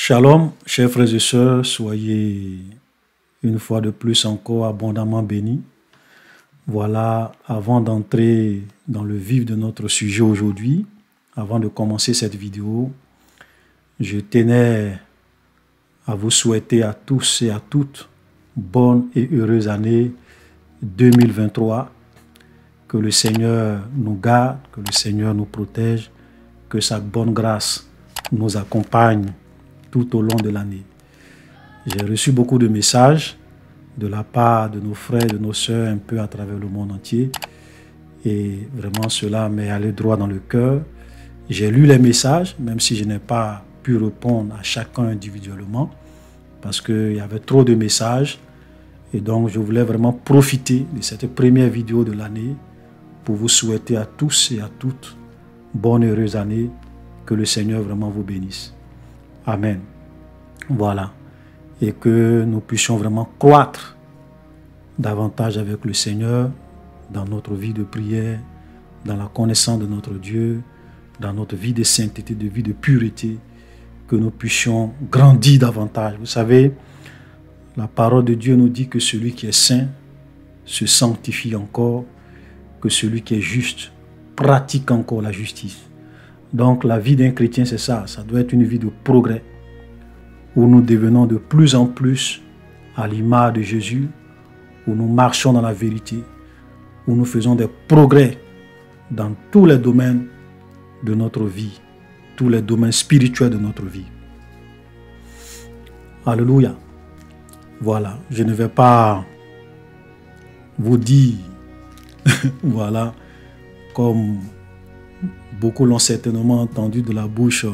Shalom, chers frères et sœurs, soyez une fois de plus encore abondamment bénis. Voilà, avant d'entrer dans le vif de notre sujet aujourd'hui, avant de commencer cette vidéo, je tenais à vous souhaiter à tous et à toutes bonne et heureuse année 2023. Que le Seigneur nous garde, que le Seigneur nous protège, que sa bonne grâce nous accompagne tout au long de l'année. J'ai reçu beaucoup de messages de la part de nos frères et de nos sœurs un peu à travers le monde entier. Et vraiment cela m'est allé droit dans le cœur. J'ai lu les messages, même si je n'ai pas pu répondre à chacun individuellement, parce qu'il y avait trop de messages. Et donc je voulais vraiment profiter de cette première vidéo de l'année pour vous souhaiter à tous et à toutes bonne et heureuse année. Que le Seigneur vraiment vous bénisse. Amen. Voilà. Et que nous puissions vraiment croître davantage avec le Seigneur dans notre vie de prière, dans la connaissance de notre Dieu, dans notre vie de sainteté, de vie de pureté, que nous puissions grandir davantage. Vous savez, la parole de Dieu nous dit que celui qui est saint se sanctifie encore, que celui qui est juste pratique encore la justice. Donc la vie d'un chrétien, c'est ça. Ça doit être une vie de progrès, où nous devenons de plus en plus à l'image de Jésus, où nous marchons dans la vérité, où nous faisons des progrès dans tous les domaines de notre vie, tous les domaines spirituels de notre vie. Alléluia. Voilà, je ne vais pas vous dire, voilà, comme beaucoup l'ont certainement entendu de la bouche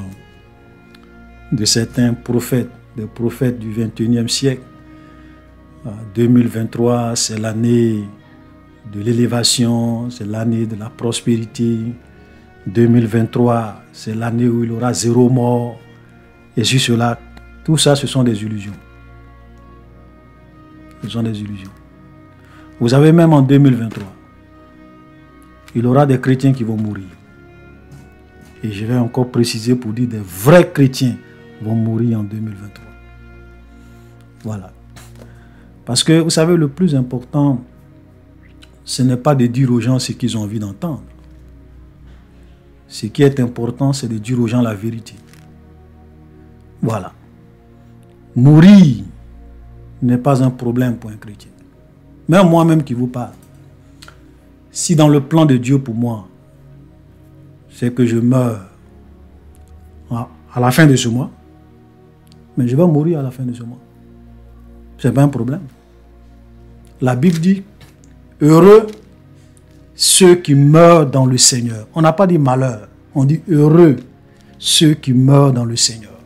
de certains prophètes, des prophètes du 21e siècle. 2023, c'est l'année de l'élévation, c'est l'année de la prospérité. 2023, c'est l'année où il y aura 0 mort. Et sur cela, tout ça, ce sont des illusions. Ce sont des illusions. Vous avez même en 2023, il y aura des chrétiens qui vont mourir. Et je vais encore préciser pour dire des vrais chrétiens vont mourir en 2023. Voilà. Parce que vous savez, le plus important, ce n'est pas de dire aux gens ce qu'ils ont envie d'entendre. Ce qui est important, c'est de dire aux gens la vérité. Voilà. Mourir n'est pas un problème pour un chrétien. Même moi-même qui vous parle. Si dans le plan de Dieu pour moi, c'est que je meurs à la fin de ce mois, mais je vais mourir à la fin de ce mois. Ce n'est pas un problème. La Bible dit, heureux ceux qui meurent dans le Seigneur. On n'a pas dit malheur, on dit heureux ceux qui meurent dans le Seigneur,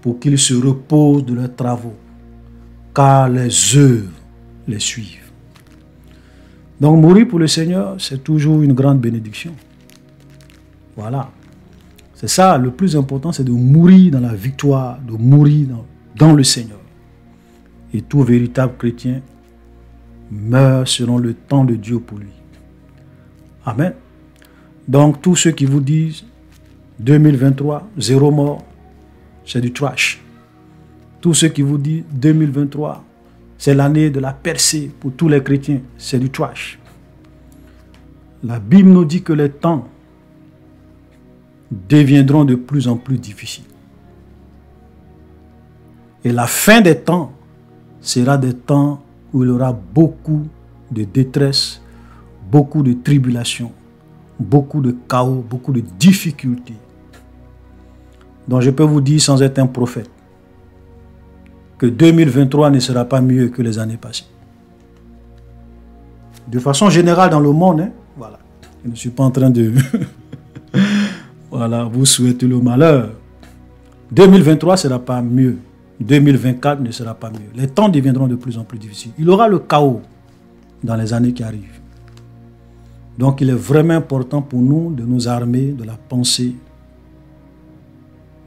pour qu'ils se reposent de leurs travaux, car les œuvres les suivent. Donc mourir pour le Seigneur, c'est toujours une grande bénédiction. Voilà. C'est ça, le plus important, c'est de mourir dans la victoire, de mourir dans le Seigneur. Et tout véritable chrétien meurt selon le temps de Dieu pour lui. Amen. Donc, tous ceux qui vous disent 2023, 0 mort, c'est du trash. Tous ceux qui vous disent 2023, c'est l'année de la percée pour tous les chrétiens, c'est du trash. La Bible nous dit que les temps deviendront de plus en plus difficiles. Et la fin des temps sera des temps où il y aura beaucoup de détresse, beaucoup de tribulations, beaucoup de chaos, beaucoup de difficultés. Donc je peux vous dire sans être un prophète que 2023 ne sera pas mieux que les années passées. De façon générale dans le monde, hein, voilà. Je ne suis pas en train de voilà, vous souhaitez le malheur. 2023 ne sera pas mieux. 2024 ne sera pas mieux. Les temps deviendront de plus en plus difficiles. Il y aura le chaos dans les années qui arrivent. Donc il est vraiment important pour nous de nous armer de la pensée,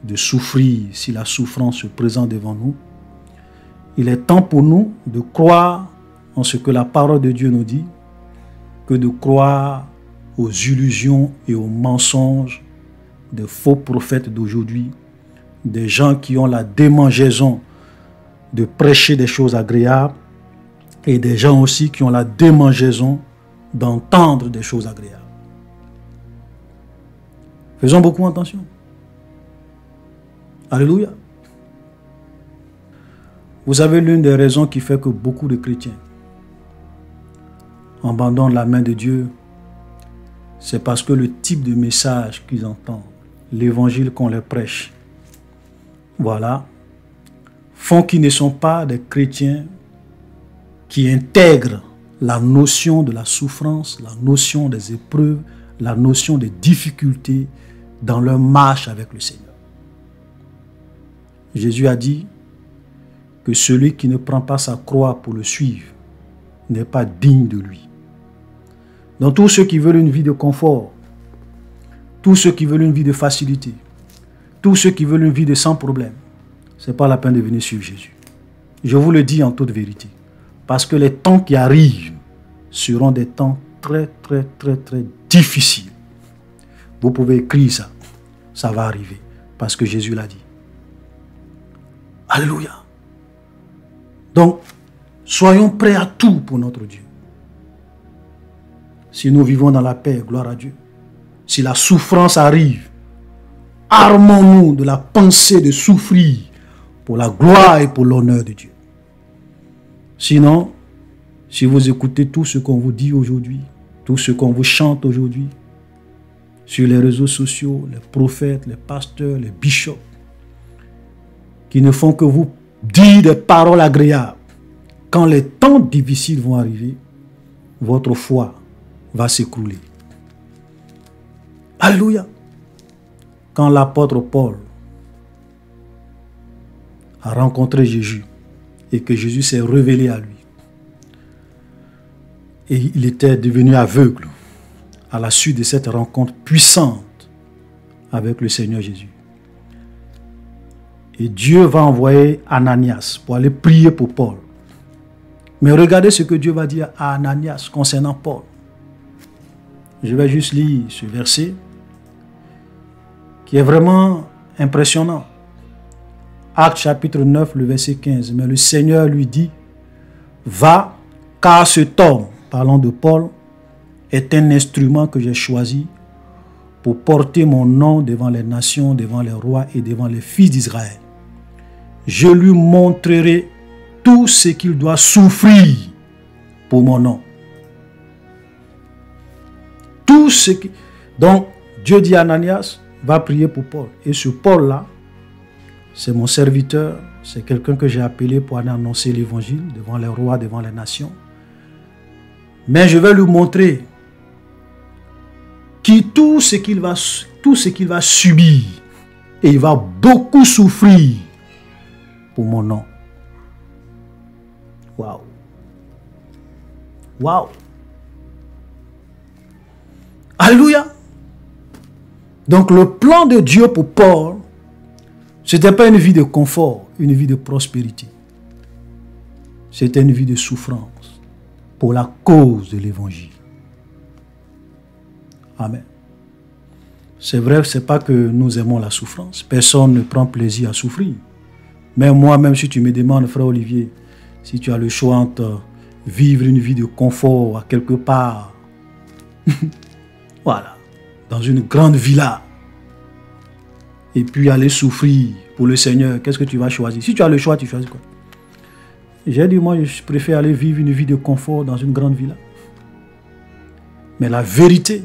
de souffrir si la souffrance se présente devant nous. Il est temps pour nous de croire en ce que la parole de Dieu nous dit, que de croire aux illusions et aux mensonges des faux prophètes d'aujourd'hui, des gens qui ont la démangeaison de prêcher des choses agréables et des gens aussi qui ont la démangeaison d'entendre des choses agréables. Faisons beaucoup attention. Alléluia. Vous savez, l'une des raisons qui fait que beaucoup de chrétiens abandonnent la main de Dieu, c'est parce que le type de message qu'ils entendent, l'évangile qu'on leur prêche, voilà, font qu'ils ne sont pas des chrétiens qui intègrent la notion de la souffrance, la notion des épreuves, la notion des difficultés dans leur marche avec le Seigneur. Jésus a dit que celui qui ne prend pas sa croix pour le suivre n'est pas digne de lui. Donc tous ceux qui veulent une vie de confort, tous ceux qui veulent une vie de facilité, tous ceux qui veulent une vie de sans problème, ce n'est pas la peine de venir suivre Jésus. Je vous le dis en toute vérité. Parce que les temps qui arrivent seront des temps très difficiles. Vous pouvez écrire ça. Ça va arriver. Parce que Jésus l'a dit. Alléluia. Donc, soyons prêts à tout pour notre Dieu. Si nous vivons dans la paix, gloire à Dieu. Si la souffrance arrive, armons-nous de la pensée de souffrir pour la gloire et pour l'honneur de Dieu. Sinon, si vous écoutez tout ce qu'on vous dit aujourd'hui, tout ce qu'on vous chante aujourd'hui, sur les réseaux sociaux, les prophètes, les pasteurs, les bishops, qui ne font que vous dire des paroles agréables, quand les temps difficiles vont arriver, votre foi va s'écrouler. Alléluia. Quand l'apôtre Paul a rencontré Jésus et que Jésus s'est révélé à lui, et il était devenu aveugle à la suite de cette rencontre puissante avec le Seigneur Jésus. Et Dieu va envoyer Ananias pour aller prier pour Paul. Mais regardez ce que Dieu va dire à Ananias concernant Paul. Je vais juste lire ce verset qui est vraiment impressionnant. Actes chapitre 9, le verset 15. Mais le Seigneur lui dit, va, car cet homme, parlant de Paul, est un instrument que j'ai choisi pour porter mon nom devant les nations, devant les rois et devant les fils d'Israël. Je lui montrerai tout ce qu'il doit souffrir pour mon nom. Tout ce qui... Donc, Dieu dit à Ananias, va prier pour Paul. Et ce Paul-là, c'est mon serviteur, c'est quelqu'un que j'ai appelé pour aller annoncer l'évangile devant les rois, devant les nations. Mais je vais lui montrer tout ce qu'il va subir, et il va beaucoup souffrir pour mon nom. Waouh! Waouh! Alléluia! Donc le plan de Dieu pour Paul, ce n'était pas une vie de confort, une vie de prospérité. C'était une vie de souffrance pour la cause de l'évangile. Amen. C'est vrai, ce n'est pas que nous aimons la souffrance. Personne ne prend plaisir à souffrir. Mais moi-même, si tu me demandes, frère Olivier, si tu as le choix entre vivre une vie de confort à quelque part, voilà, dans une grande villa, et puis aller souffrir pour le Seigneur, qu'est-ce que tu vas choisir? Si tu as le choix, tu choisis quoi? J'ai dit, moi, je préfère aller vivre une vie de confort dans une grande villa. Mais la vérité,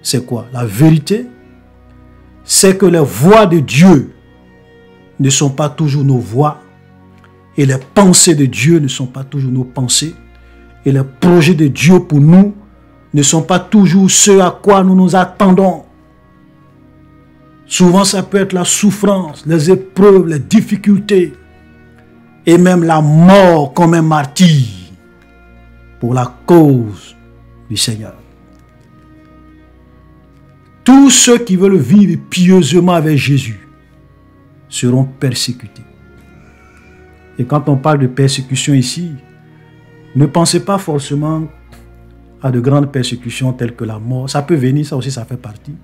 c'est quoi? La vérité, c'est que les voies de Dieu ne sont pas toujours nos voies, et les pensées de Dieu ne sont pas toujours nos pensées, et les projets de Dieu pour nous ne sont pas toujours ceux à quoi nous nous attendons. Souvent, ça peut être la souffrance, les épreuves, les difficultés, et même la mort comme un martyr pour la cause du Seigneur. Tous ceux qui veulent vivre pieusement avec Jésus seront persécutés. Et quand on parle de persécution ici, ne pensez pas forcément à de grandes persécutions telles que la mort. Ça peut venir, ça aussi, ça fait partie.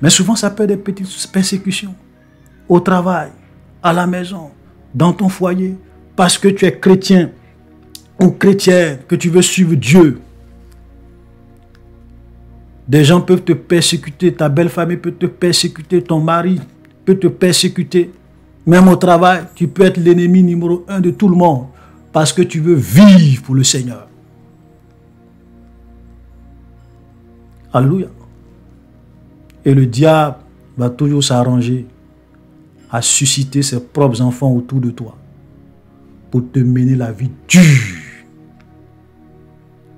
Mais souvent, ça peut être des petites persécutions. au travail, à la maison, dans ton foyer, parce que tu es chrétien ou chrétienne, que tu veux suivre Dieu. Des gens peuvent te persécuter, ta belle famille peut te persécuter, ton mari peut te persécuter. Même au travail, tu peux être l'ennemi numéro 1 de tout le monde parce que tu veux vivre pour le Seigneur. Alléluia. Et le diable va toujours s'arranger à susciter ses propres enfants autour de toi pour te mener la vie dure,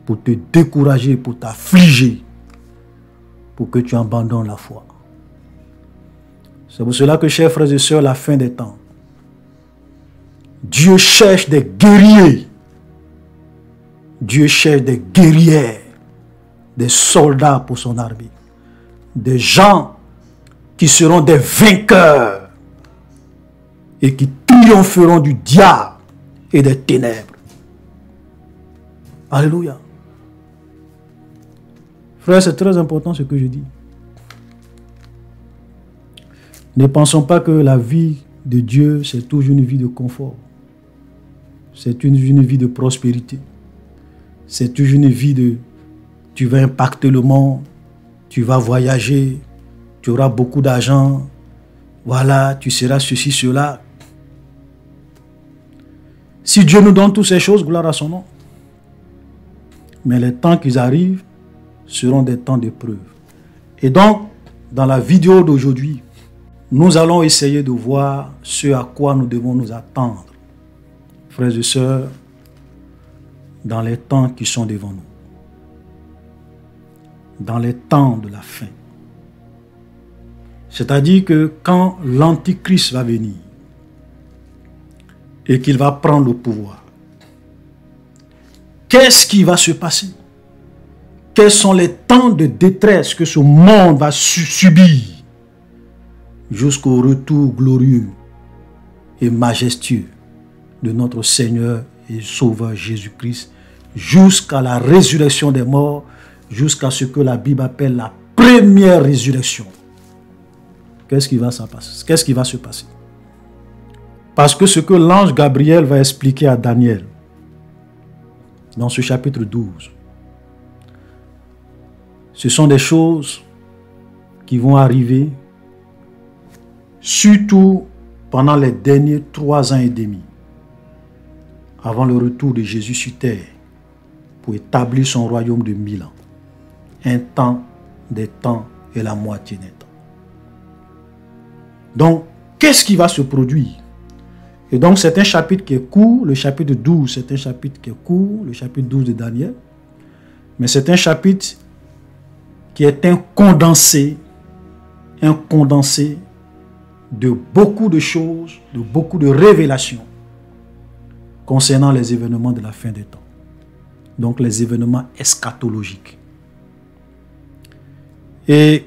pour te décourager, pour t'affliger, pour que tu abandonnes la foi. C'est pour cela que, chers frères et sœurs, la fin des temps, Dieu cherche des guerriers. Dieu cherche des guerrières, des soldats pour son armée. Des gens qui seront des vainqueurs et qui triompheront du diable et des ténèbres. Alléluia. Frère, c'est très important ce que je dis. Ne pensons pas que la vie de Dieu, c'est toujours une vie de confort. C'est une vie de prospérité. C'est toujours une vie de... Tu vas impacter le monde, tu vas voyager, tu auras beaucoup d'argent, voilà, tu seras ceci, cela. Si Dieu nous donne toutes ces choses, gloire à son nom. Mais les temps qui arrivent seront des temps d'épreuve. Et donc, dans la vidéo d'aujourd'hui, nous allons essayer de voir ce à quoi nous devons nous attendre, frères et sœurs, dans les temps qui sont devant nous. Dans les temps de la fin. C'est-à-dire que quand l'Antichrist va venir et qu'il va prendre le pouvoir, qu'est-ce qui va se passer? Quels sont les temps de détresse que ce monde va subir jusqu'au retour glorieux et majestueux de notre Seigneur et Sauveur Jésus-Christ, jusqu'à la résurrection des morts, jusqu'à ce que la Bible appelle la première résurrection. Qu'est-ce qui va se passer? Qu'est-ce qui va se passer? Parce que ce que l'ange Gabriel va expliquer à Daniel dans ce chapitre 12, ce sont des choses qui vont arriver surtout pendant les derniers 3 ans et demi avant le retour de Jésus sur terre pour établir son royaume de 1000 ans. Un temps, des temps et la moitié d'un temps. Donc, qu'est-ce qui va se produire? Et donc, c'est un chapitre qui est court. Le chapitre 12, c'est un chapitre qui est court. Le chapitre 12 de Daniel. Mais c'est un chapitre qui est un condensé de beaucoup de choses, de beaucoup de révélations concernant les événements de la fin des temps. Donc, les événements eschatologiques. Et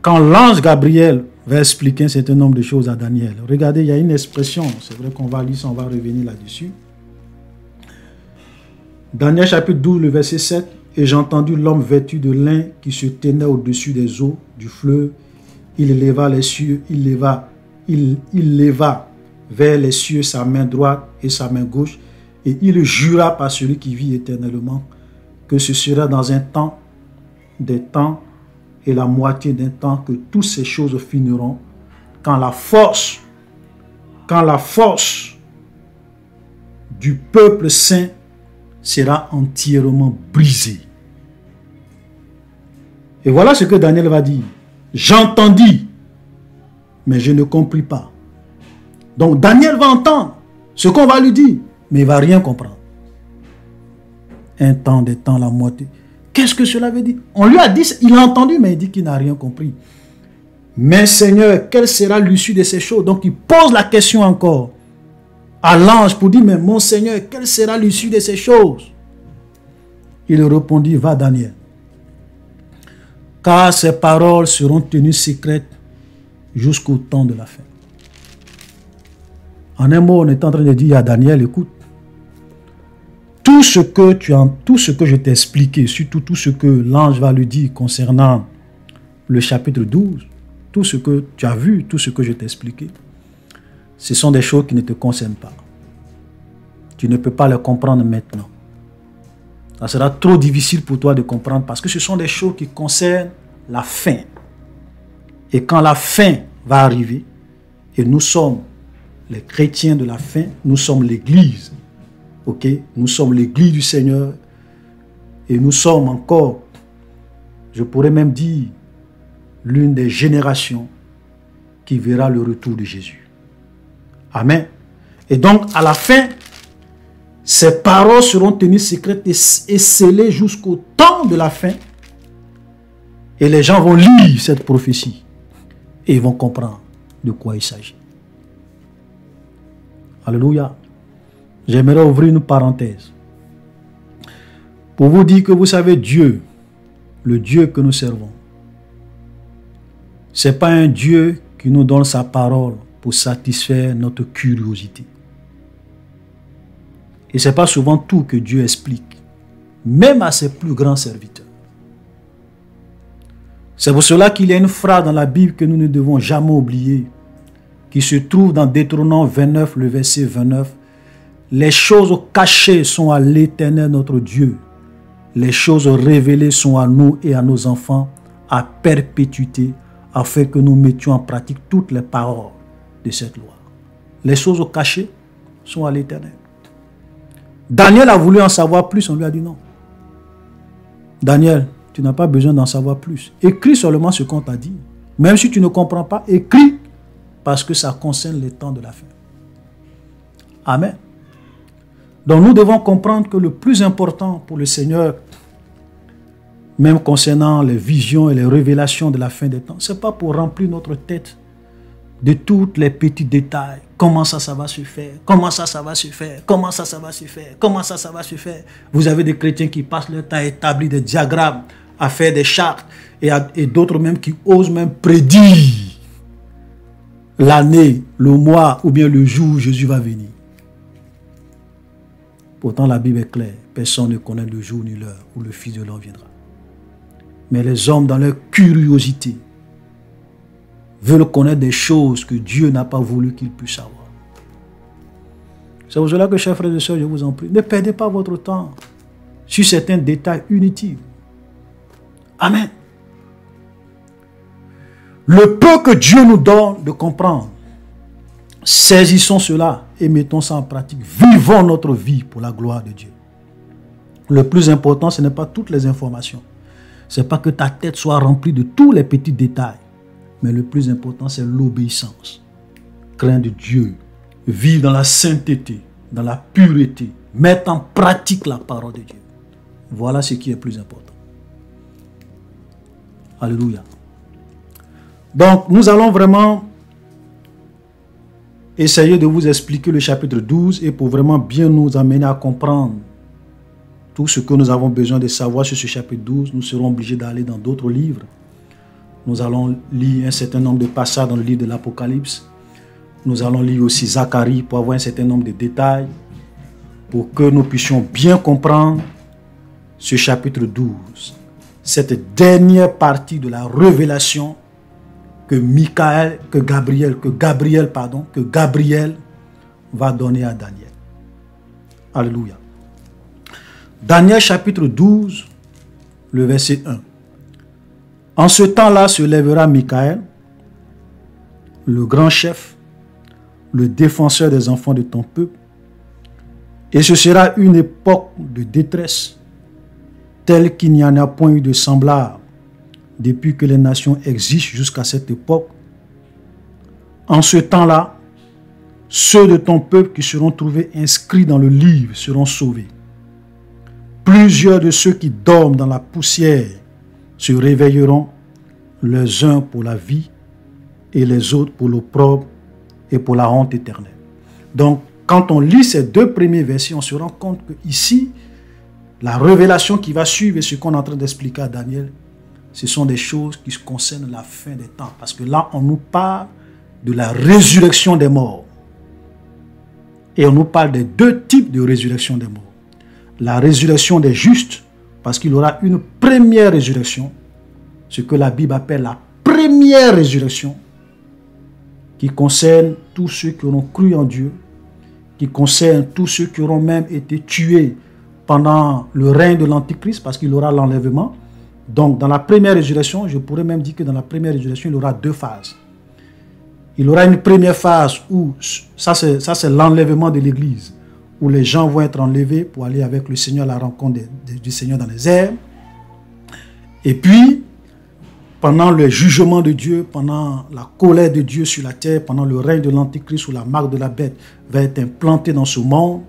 quand l'ange Gabriel va expliquer un certain nombre de choses à Daniel, regardez, il y a une expression, c'est vrai qu'on va lire ça, on va revenir là-dessus. Daniel chapitre 12, le verset 7, « Et j'ai entendu l'homme vêtu de lin qui se tenait au-dessus des eaux du fleuve. Il éleva les cieux, il leva vers les cieux sa main droite et sa main gauche, et il jura par celui qui vit éternellement que ce sera dans un temps, des temps, et la moitié d'un temps que toutes ces choses finiront, quand la force du peuple saint sera entièrement brisée. » Et voilà ce que Daniel va dire. J'entendis, mais je ne compris pas. Donc Daniel va entendre ce qu'on va lui dire, mais il ne va rien comprendre. Un temps, des temps, la moitié. Qu'est-ce que cela veut dire? On lui a dit, il a entendu, mais il dit qu'il n'a rien compris. Mais Seigneur, quelle sera l'issue de ces choses? Donc il pose la question encore à l'ange pour dire, mais mon Seigneur, quelle sera l'issue de ces choses? Il répondit, va Daniel, car ces paroles seront tenues secrètes jusqu'au temps de la fin. En un mot, on est en train de dire à Daniel, écoute, tout ce que je t'ai expliqué, surtout tout ce que l'ange va lui dire concernant le chapitre 12, tout ce que tu as vu, tout ce que je t'ai expliqué, ce sont des choses qui ne te concernent pas. Tu ne peux pas les comprendre maintenant. Ça sera trop difficile pour toi de comprendre parce que ce sont des choses qui concernent la fin. Et quand la fin va arriver, et nous sommes les chrétiens de la fin, nous sommes l'église. Ok? Nous sommes l'église du Seigneur. Et nous sommes encore, je pourrais même dire, l'une des générations qui verra le retour de Jésus. Amen. Et donc, à la fin, ces paroles seront tenues secrètes et scellées jusqu'au temps de la fin. Et les gens vont lire cette prophétie. Et ils vont comprendre de quoi il s'agit. Alléluia. J'aimerais ouvrir une parenthèse. Pour vous dire que vous savez Dieu, le Dieu que nous servons, ce n'est pas un Dieu qui nous donne sa parole pour satisfaire notre curiosité. Et ce n'est pas souvent tout que Dieu explique, même à ses plus grands serviteurs. C'est pour cela qu'il y a une phrase dans la Bible que nous ne devons jamais oublier, qui se trouve dans Deutéronome 29, le verset 29. Les choses cachées sont à l'Éternel notre Dieu. Les choses révélées sont à nous et à nos enfants à perpétuité, afin que nous mettions en pratique toutes les paroles de cette loi. Les choses cachées sont à l'Éternel. Daniel a voulu en savoir plus, on lui a dit non. Daniel, tu n'as pas besoin d'en savoir plus. Écris seulement ce qu'on t'a dit. Même si tu ne comprends pas, écris, parce que ça concerne les temps de la fin. Amen. Donc nous devons comprendre que le plus important pour le Seigneur, même concernant les visions et les révélations de la fin des temps, ce n'est pas pour remplir notre tête de tous les petits détails. Comment ça va se faire? Comment ça va se faire? Comment ça va se faire? Comment ça va se faire? Vous avez des chrétiens qui passent leur temps à établir des diagrammes, à faire des chartes, et d'autres même qui osent même prédire l'année, le mois ou bien le jour où Jésus va venir. Pourtant la Bible est claire. Personne ne connaît le jour ni l'heure où le Fils de l'homme viendra. Mais les hommes, dans leur curiosité, veulent connaître des choses que Dieu n'a pas voulu qu'ils puissent savoir. C'est pour cela que, chers frères et sœurs, je vous en prie, ne perdez pas votre temps sur certains détails inutiles. Amen. Le peu que Dieu nous donne de comprendre, saisissons cela et mettons ça en pratique. Vivons notre vie pour la gloire de Dieu. Le plus important, ce n'est pas toutes les informations. Ce n'est pas que ta tête soit remplie de tous les petits détails. Mais le plus important, c'est l'obéissance. Craindre Dieu. Vivre dans la sainteté, dans la pureté. Mettre en pratique la parole de Dieu. Voilà ce qui est plus important. Alléluia. Donc, nous allons vraiment essayer de vous expliquer le chapitre 12 et pour vraiment bien nous amener à comprendre tout ce que nous avons besoin de savoir sur ce chapitre 12, nous serons obligés d'aller dans d'autres livres. Nous allons lire un certain nombre de passages dans le livre de l'Apocalypse. Nous allons lire aussi Zacharie pour avoir un certain nombre de détails pour que nous puissions bien comprendre ce chapitre 12. Cette dernière partie de la révélation que Gabriel va donner à Daniel. Alléluia. Daniel chapitre 12, le verset 1. En ce temps-là se lèvera Michaël, le grand chef, le défenseur des enfants de ton peuple, et ce sera une époque de détresse, telle qu'il n'y en a point eu de semblable depuis que les nations existent jusqu'à cette époque. En ce temps-là, ceux de ton peuple qui seront trouvés inscrits dans le livre seront sauvés. Plusieurs de ceux qui dorment dans la poussière se réveilleront, les uns pour la vie et les autres pour l'opprobre et pour la honte éternelle. Donc, quand on lit ces deux premiers versets, on se rend compte que ici, la révélation qui va suivre et ce qu'on est en train d'expliquer à Daniel, ce sont des choses qui concernent la fin des temps. Parce que là, on nous parle de la résurrection des morts. Et on nous parle des deux types de résurrection des morts. La résurrection des justes, parce qu'il y aura une première résurrection, ce que la Bible appelle la première résurrection. qui concerne tous ceux qui auront cru en Dieu, qui concerne tous ceux qui auront même été tués pendant le règne de l'Antichrist, parce qu'il aura l'enlèvement. Donc, dans la première résurrection, je pourrais même dire que dans la première résurrection, il y aura deux phases. Il y aura une première phase où, ça c'est l'enlèvement de l'Église, où les gens vont être enlevés pour aller avec le Seigneur à la rencontre du Seigneur dans les airs. Et puis, pendant le jugement de Dieu, pendant la colère de Dieu sur la terre, pendant le règne de l'Antichrist où la marque de la bête va être implantée dans ce monde,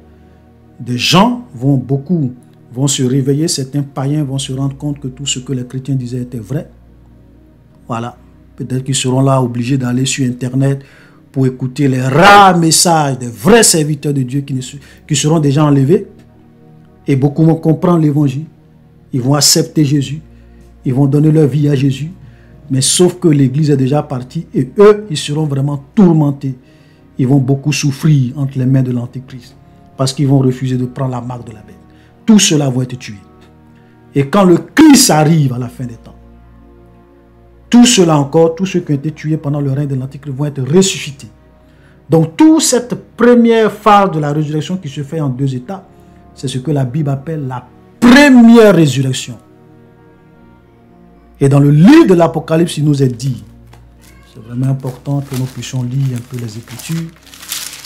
des gens beaucoup vont se réveiller, certains païens vont se rendre compte que tout ce que les chrétiens disaient était vrai. Voilà. Peut-être qu'ils seront là obligés d'aller sur Internet pour écouter les rares messages des vrais serviteurs de Dieu qui seront déjà enlevés. Et beaucoup vont comprendre l'évangile. Ils vont accepter Jésus. Ils vont donner leur vie à Jésus. Mais sauf que l'Église est déjà partie et eux, ils seront vraiment tourmentés. Ils vont beaucoup souffrir entre les mains de l'Antichrist parce qu'ils vont refuser de prendre la marque de la bête. Tout cela va être tué. Et quand le Christ arrive à la fin des temps, tout cela encore, tous ceux qui ont été tués pendant le règne de l'Antichrist vont être ressuscités. Donc toute cette première phase de la résurrection qui se fait en deux étapes, c'est ce que la Bible appelle la première résurrection. Et dans le livre de l'Apocalypse, il nous est dit, c'est vraiment important que nous puissions lire un peu les Écritures.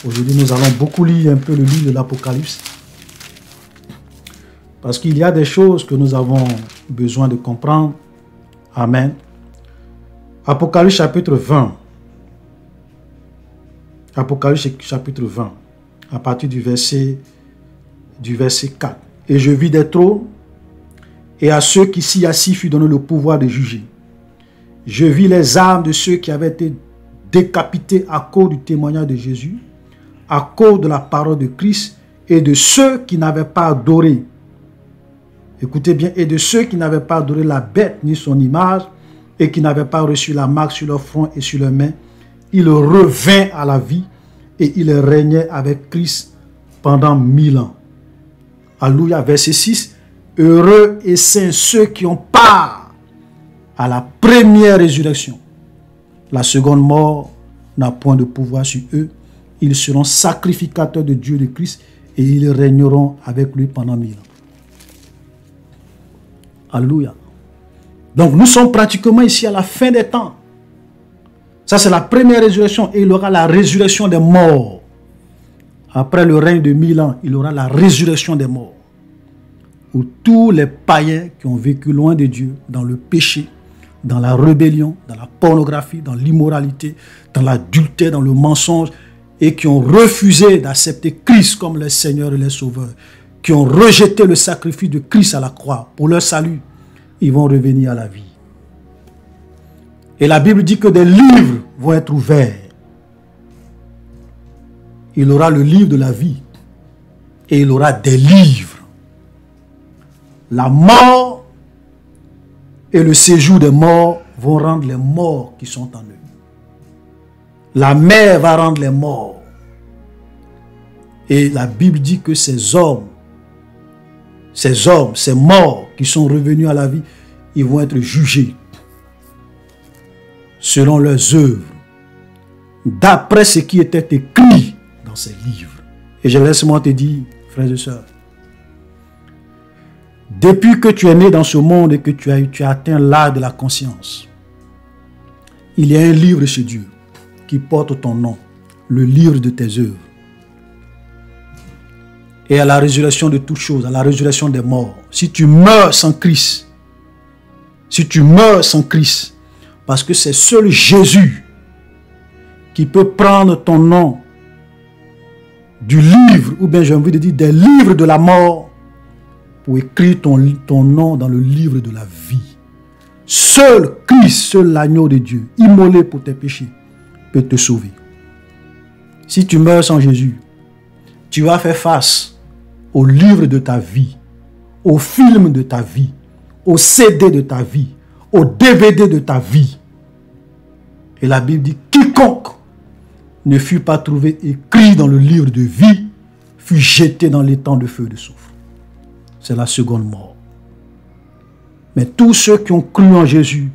Aujourd'hui, nous allons beaucoup lire un peu le livre de l'Apocalypse. Parce qu'il y a des choses que nous avons besoin de comprendre. Amen. Apocalypse chapitre 20. Apocalypse chapitre 20. À partir du verset 4. Et je vis des trônes, et à ceux qui s'y assis fut donné le pouvoir de juger. Je vis les âmes de ceux qui avaient été décapités à cause du témoignage de Jésus, à cause de la parole de Christ, et de ceux qui n'avaient pas adoré. Écoutez bien, et de ceux qui n'avaient pas adoré la bête ni son image, et qui n'avaient pas reçu la marque sur leur front et sur leurs mains. Il revint à la vie, et il régnait avec Christ pendant 1000 ans. Alléluia. Verset 6. Heureux et saints ceux qui ont part à la première résurrection. La seconde mort n'a point de pouvoir sur eux. Ils seront sacrificateurs de Dieu de Christ et ils régneront avec lui pendant 1000 ans. Alléluia. Donc nous sommes pratiquement ici à la fin des temps. Ça c'est la première résurrection et il y aura la résurrection des morts. Après le règne de 1000 ans, il y aura la résurrection des morts. Où tous les païens qui ont vécu loin de Dieu, dans le péché, dans la rébellion, dans la pornographie, dans l'immoralité, dans l'adultère, dans le mensonge, et qui ont refusé d'accepter Christ comme leur Seigneur et leur Sauveur, qui ont rejeté le sacrifice de Christ à la croix pour leur salut, ils vont revenir à la vie. Et la Bible dit que des livres vont être ouverts. Il aura le livre de la vie et il aura des livres. La mort et le séjour des morts vont rendre les morts qui sont en eux. La mer va rendre les morts. Et la Bible dit que ces morts qui sont revenus à la vie, ils vont être jugés selon leurs œuvres, d'après ce qui était écrit dans ces livres. Et je laisse-moi te dire, frères et sœurs, depuis que tu es né dans ce monde et que tu as atteint l'âge de la conscience, il y a un livre chez Dieu qui porte ton nom, le livre de tes œuvres. Et à la résurrection de toutes choses, à la résurrection des morts, si tu meurs sans Christ, parce que c'est seul Jésus qui peut prendre ton nom du livre, ou bien j'ai envie de dire des livres de la mort, pour écrire ton nom dans le livre de la vie. Seul Christ, seul l'agneau de Dieu, immolé pour tes péchés, peut te sauver. Si tu meurs sans Jésus, tu vas faire face au livre de ta vie, au film de ta vie, au CD de ta vie, au DVD de ta vie. Et la Bible dit, quiconque ne fut pas trouvé écrit dans le livre de vie, fut jeté dans l'étang de feu et de soufre. C'est la seconde mort. Mais tous ceux qui ont cru en Jésus,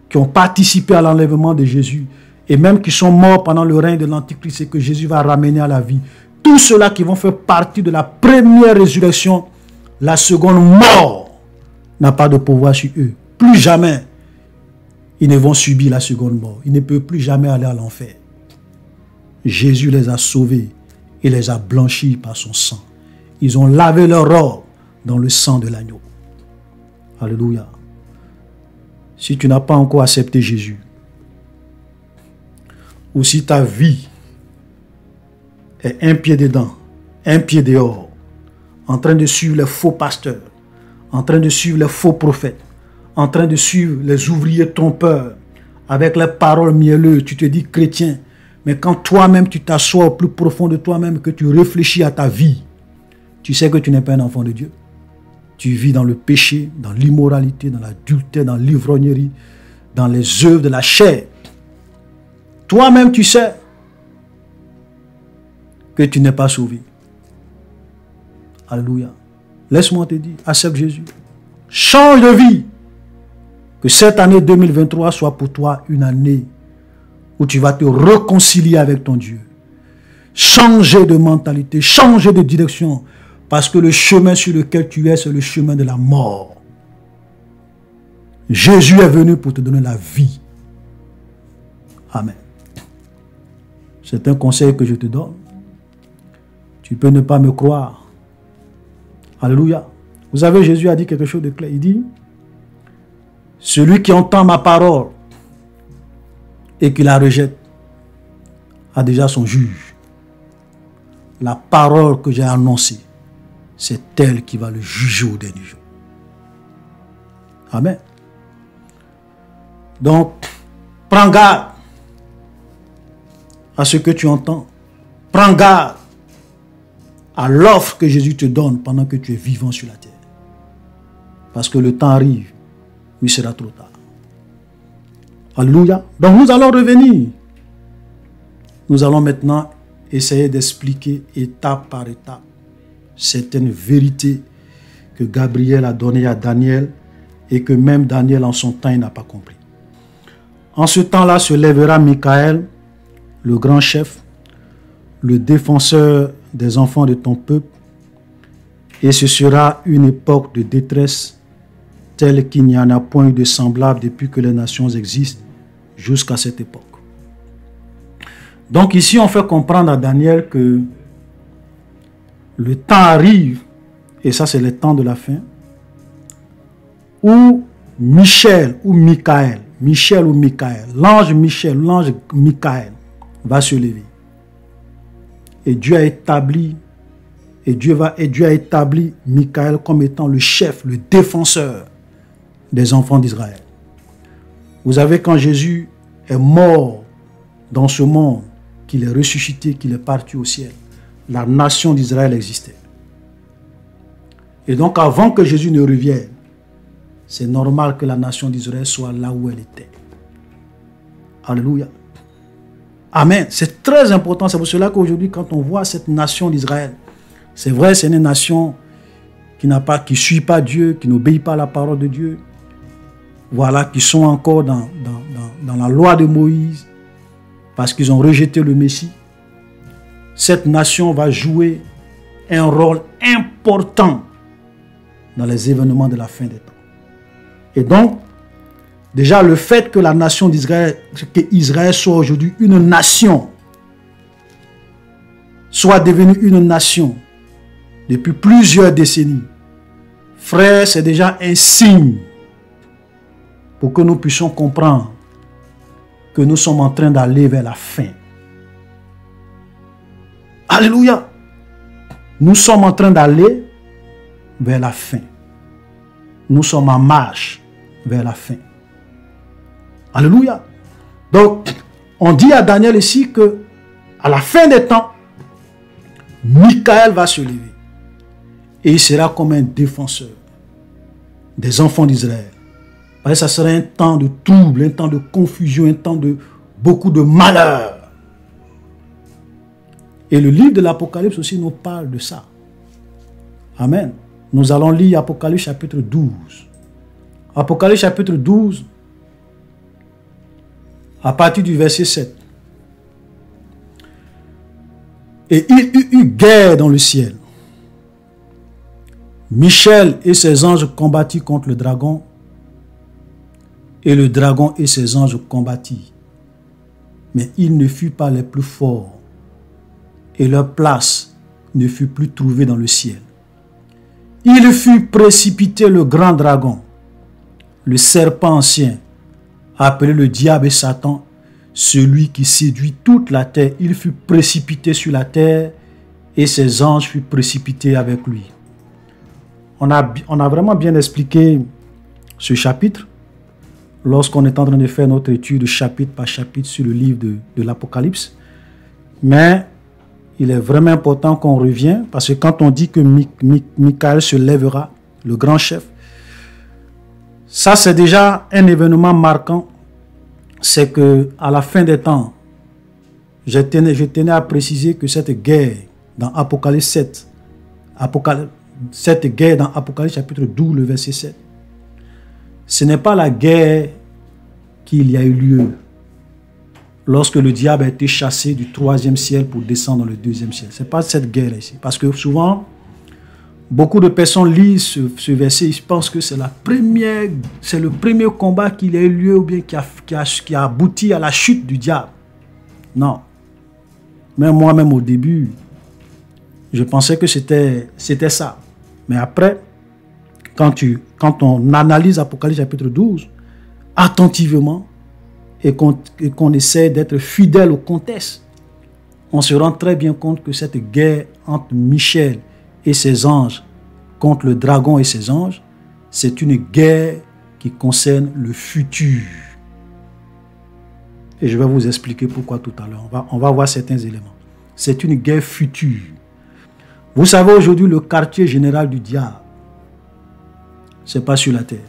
qui ont participé à l'enlèvement de Jésus et même qui sont morts pendant le règne de l'Antichrist et que Jésus va ramener à la vie. Tous ceux-là qui vont faire partie de la première résurrection, la seconde mort n'a pas de pouvoir sur eux. Plus jamais, ils ne vont subir la seconde mort. Ils ne peuvent plus jamais aller à l'enfer. Jésus les a sauvés et les a blanchis par son sang. Ils ont lavé leur robe dans le sang de l'agneau. Alléluia. Si tu n'as pas encore accepté Jésus, ou si ta vie est un pied dedans, un pied dehors, en train de suivre les faux pasteurs, en train de suivre les faux prophètes, en train de suivre les ouvriers trompeurs, avec les paroles mielleuses, tu te dis chrétien, mais quand toi-même tu t'assois au plus profond de toi-même, que tu réfléchis à ta vie, tu sais que tu n'es pas un enfant de Dieu. Tu vis dans le péché, dans l'immoralité, dans l'adultère, dans l'ivrognerie, dans les œuvres de la chair. Toi-même, tu sais que tu n'es pas sauvé. Alléluia. Laisse-moi te dire, accepte Jésus. Change de vie. Que cette année 2023 soit pour toi une année où tu vas te réconcilier avec ton Dieu. Changer de mentalité, changer de direction. Parce que le chemin sur lequel tu es, c'est le chemin de la mort. Jésus est venu pour te donner la vie. Amen. C'est un conseil que je te donne. Tu peux ne pas me croire. Alléluia. Vous savez, Jésus a dit quelque chose de clair. Il dit, celui qui entend ma parole et qui la rejette a déjà son juge. La parole que j'ai annoncée, c'est elle qui va le juger au dernier jour. Amen. Donc, prends garde à ce que tu entends. Prends garde à l'offre que Jésus te donne pendant que tu es vivant sur la terre. Parce que le temps arrive où il sera trop tard. Alléluia. Donc nous allons revenir. Nous allons maintenant essayer d'expliquer étape par étape certaines vérités que Gabriel a données à Daniel et que même Daniel en son temps n'a pas compris. En ce temps-là se lèvera Michael, le grand chef, le défenseur des enfants de ton peuple, et ce sera une époque de détresse telle qu'il n'y en a point eu de semblable depuis que les nations existent jusqu'à cette époque. Donc ici on fait comprendre à Daniel que le temps arrive, et ça c'est le temps de la fin, où Michel ou Michael, l'ange Michel, l'ange Michael va se lever. Et Dieu a établi, Dieu a établi Michael comme étant le chef, le défenseur des enfants d'Israël. Vous savez, quand Jésus est mort dans ce monde, qu'il est ressuscité, qu'il est parti au ciel, la nation d'Israël existait. Et donc avant que Jésus ne revienne, c'est normal que la nation d'Israël soit là où elle était. Alléluia. Amen. C'est très important. C'est pour cela qu'aujourd'hui, quand on voit cette nation d'Israël, c'est vrai, c'est une nation qui ne suit pas Dieu, qui n'obéit pas à la parole de Dieu. Voilà, qui sont encore dans la loi de Moïse, parce qu'ils ont rejeté le Messie. Cette nation va jouer un rôle important dans les événements de la fin des temps. Et donc, déjà le fait que la nation d'Israël, que Israël soit aujourd'hui une nation, soit devenue une nation depuis plusieurs décennies, frère, c'est déjà un signe pour que nous puissions comprendre que nous sommes en train d'aller vers la fin. Alléluia. Nous sommes en train d'aller vers la fin. Nous sommes en marche vers la fin. Alléluia. Donc, on dit à Daniel ici que à la fin des temps, Michael va se lever. Et il sera comme un défenseur des enfants d'Israël. Parce que ça sera un temps de trouble, un temps de confusion, un temps de beaucoup de malheur. Et le livre de l'Apocalypse aussi nous parle de ça. Amen. Nous allons lire Apocalypse chapitre 12. Apocalypse chapitre 12, à partir du verset 7. Et il eut guerre dans le ciel. Michel et ses anges combattirent contre le dragon, et le dragon et ses anges combattirent. Mais ils ne furent pas les plus forts, et leur place ne fut plus trouvée dans le ciel. Il fut précipité le grand dragon, le serpent ancien, appelé le diable et Satan, celui qui séduit toute la terre. Il fut précipité sur la terre, et ses anges furent précipités avec lui. On a vraiment bien expliqué ce chapitre lorsqu'on est en train de faire notre étude chapitre par chapitre sur le livre de l'Apocalypse. Mais il est vraiment important qu'on revienne, parce que quand on dit que Michael se lèvera, le grand chef, ça c'est déjà un événement marquant. C'est que à la fin des temps, je tenais à préciser que cette guerre dans Apocalypse 7, cette guerre dans Apocalypse chapitre 12, le verset 7, ce n'est pas la guerre qu'il y a eu lieu lorsque le diable a été chassé du 3e ciel pour descendre dans le 2e ciel. Ce n'est pas cette guerre ici. Parce que souvent, beaucoup de personnes lisent ce verset, ils pensent que c'est le premier combat qu'il y a eu lieu ou bien qui a abouti à la chute du diable. Non. Même moi-même au début, je pensais que c'était ça. Mais après, quand on analyse Apocalypse chapitre 12, attentivement, et qu'on essaie d'être fidèle au contexte, on se rend très bien compte que cette guerre entre Michel et ses anges contre le dragon et ses anges, c'est une guerre qui concerne le futur. Et je vais vous expliquer pourquoi tout à l'heure. On va voir certains éléments. C'est une guerre future. Vous savez, aujourd'hui, le quartier général du diable, ce n'est pas sur la terre.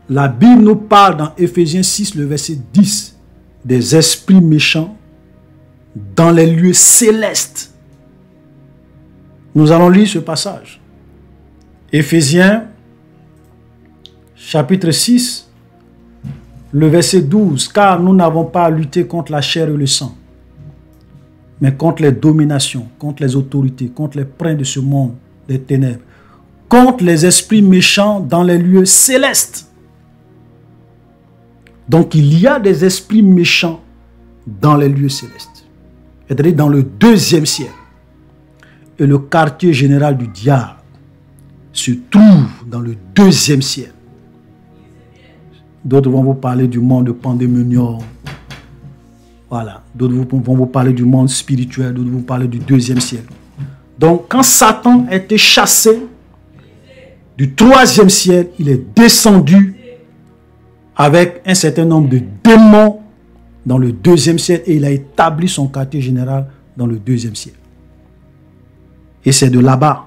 La Bible nous parle dans Éphésiens 6, le verset 10, des esprits méchants dans les lieux célestes. Nous allons lire ce passage. Éphésiens, chapitre 6, le verset 12. Car nous n'avons pas à lutter contre la chair et le sang, mais contre les dominations, contre les autorités, contre les princes de ce monde, des ténèbres, contre les esprits méchants dans les lieux célestes. Donc il y a des esprits méchants dans les lieux célestes, c'est-à-dire dans le 2e ciel. Et le quartier général du diable se trouve dans le 2e ciel. D'autres vont vous parler du monde de Pandémonium. Voilà. D'autres vont vous parler du monde spirituel, d'autres vont vous parler du 2e ciel. Donc quand Satan a été chassé du 3e ciel, il est descendu avec un certain nombre de démons dans le 2e ciel, et il a établi son quartier général dans le 2e ciel. Et c'est de là-bas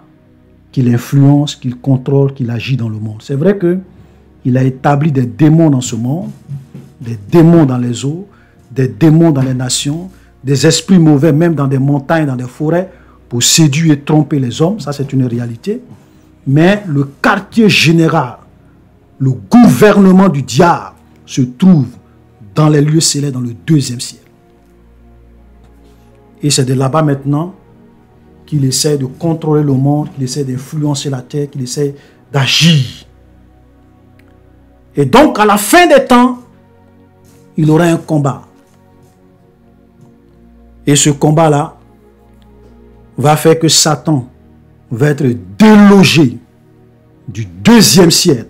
qu'il influence, qu'il contrôle, qu'il agit dans le monde. C'est vrai qu'il a établi des démons dans ce monde, des démons dans les eaux, des démons dans les nations, des esprits mauvais même dans des montagnes, dans des forêts, pour séduire et tromper les hommes. Ça, c'est une réalité. Mais le quartier général, le gouvernement du diable se trouve dans les lieux célestes, dans le 2e ciel. Et c'est de là-bas maintenant qu'il essaie de contrôler le monde, qu'il essaie d'influencer la terre, qu'il essaie d'agir. Et donc, à la fin des temps, il aura un combat. Et ce combat-là va faire que Satan va être délogé du 2e ciel.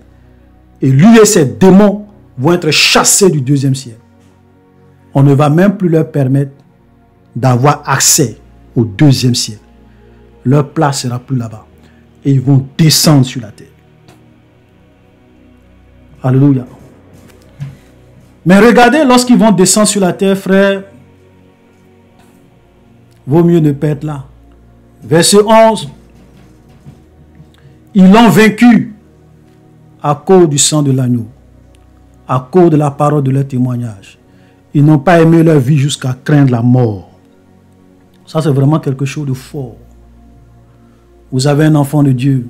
Et lui et ses démons vont être chassés du 2e ciel. On ne va même plus leur permettre d'avoir accès au 2e ciel. Leur place sera plus là-bas. Et ils vont descendre sur la terre. Alléluia. Mais regardez, lorsqu'ils vont descendre sur la terre, frère, vaut mieux ne pas être là. Verset 11. Ils l'ont vaincu à cause du sang de l'agneau, à cause de la parole de leur témoignage. Ils n'ont pas aimé leur vie jusqu'à craindre la mort. Ça, c'est vraiment quelque chose de fort. Vous avez un enfant de Dieu,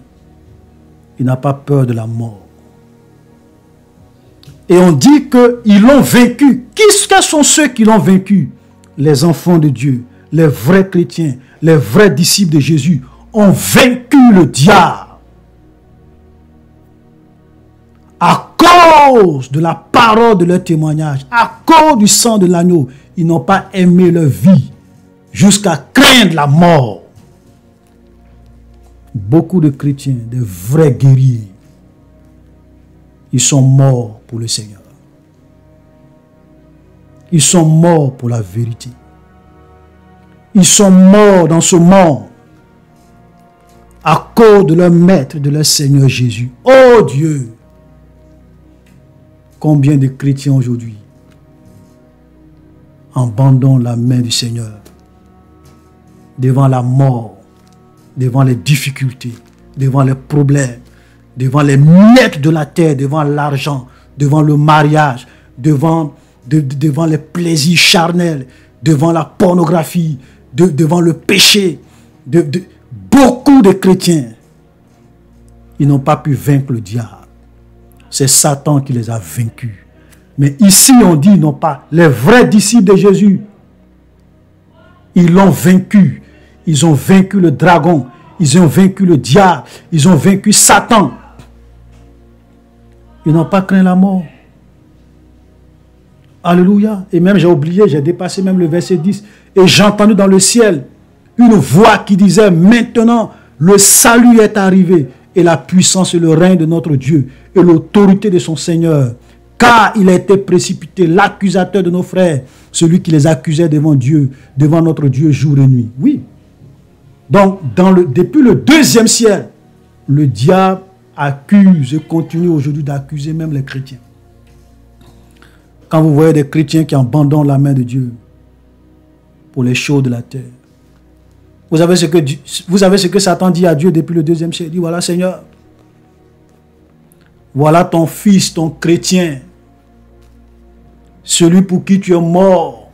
il n'a pas peur de la mort. Et on dit qu'ils l'ont vaincu. Quels sont ceux qui l'ont vaincu? Les enfants de Dieu, les vrais chrétiens, les vrais disciples de Jésus ont vaincu le diable. À cause de la parole de leur témoignage, à cause du sang de l'agneau, ils n'ont pas aimé leur vie jusqu'à craindre la mort. Beaucoup de chrétiens, de vrais guerriers, ils sont morts pour le Seigneur. Ils sont morts pour la vérité. Ils sont morts dans ce monde à cause de leur maître, de leur Seigneur Jésus. Oh Dieu! Combien de chrétiens aujourd'hui abandonnent la main du Seigneur devant la mort, devant les difficultés, devant les problèmes, devant les miettes de la terre, devant l'argent, devant le mariage, devant les plaisirs charnels, devant la pornographie, devant le péché. Beaucoup de chrétiens, ils n'ont pas pu vaincre le diable. C'est Satan qui les a vaincus. Mais ici, on dit non pas les vrais disciples de Jésus. Ils l'ont vaincu. Ils ont vaincu le dragon. Ils ont vaincu le diable. Ils ont vaincu Satan. Ils n'ont pas craint la mort. Alléluia. Et même j'ai oublié, j'ai dépassé même le verset 10. Et j'ai entendu dans le ciel une voix qui disait: maintenant le salut est arrivé, et la puissance et le règne de notre Dieu, et l'autorité de son Seigneur. Car il a été précipité, l'accusateur de nos frères, celui qui les accusait devant Dieu, devant notre Dieu jour et nuit. Oui. Donc, depuis le deuxième ciel, le diable accuse et continue aujourd'hui d'accuser même les chrétiens. Quand vous voyez des chrétiens qui abandonnent la main de Dieu pour les choses de la terre, vous savez ce que Satan dit à Dieu depuis le deuxième siècle. Il dit: voilà Seigneur, voilà ton fils, ton chrétien, celui pour qui tu es mort.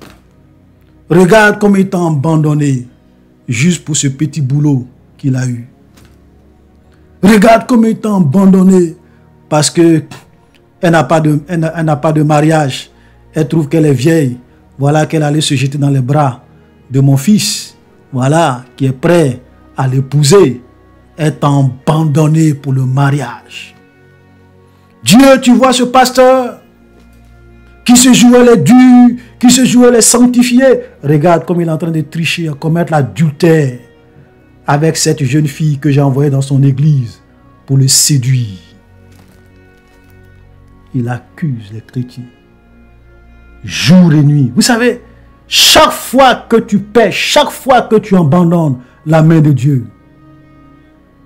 Regarde comme il t'a abandonné juste pour ce petit boulot qu'il a eu. Regarde comme il t'a abandonné parce que elle n'a pas de mariage. Elle trouve qu'elle est vieille. Voilà qu'elle allait se jeter dans les bras de mon fils. Voilà, qui est prêt à l'épouser, est abandonné pour le mariage. Dieu, tu vois ce pasteur qui se jouait les durs, qui se jouait les sanctifiés. Regarde comme il est en train de tricher, à commettre l'adultère avec cette jeune fille que j'ai envoyée dans son église pour le séduire. Il accuse les chrétiens jour et nuit. Vous savez, chaque fois que tu pèches, chaque fois que tu abandonnes la main de Dieu,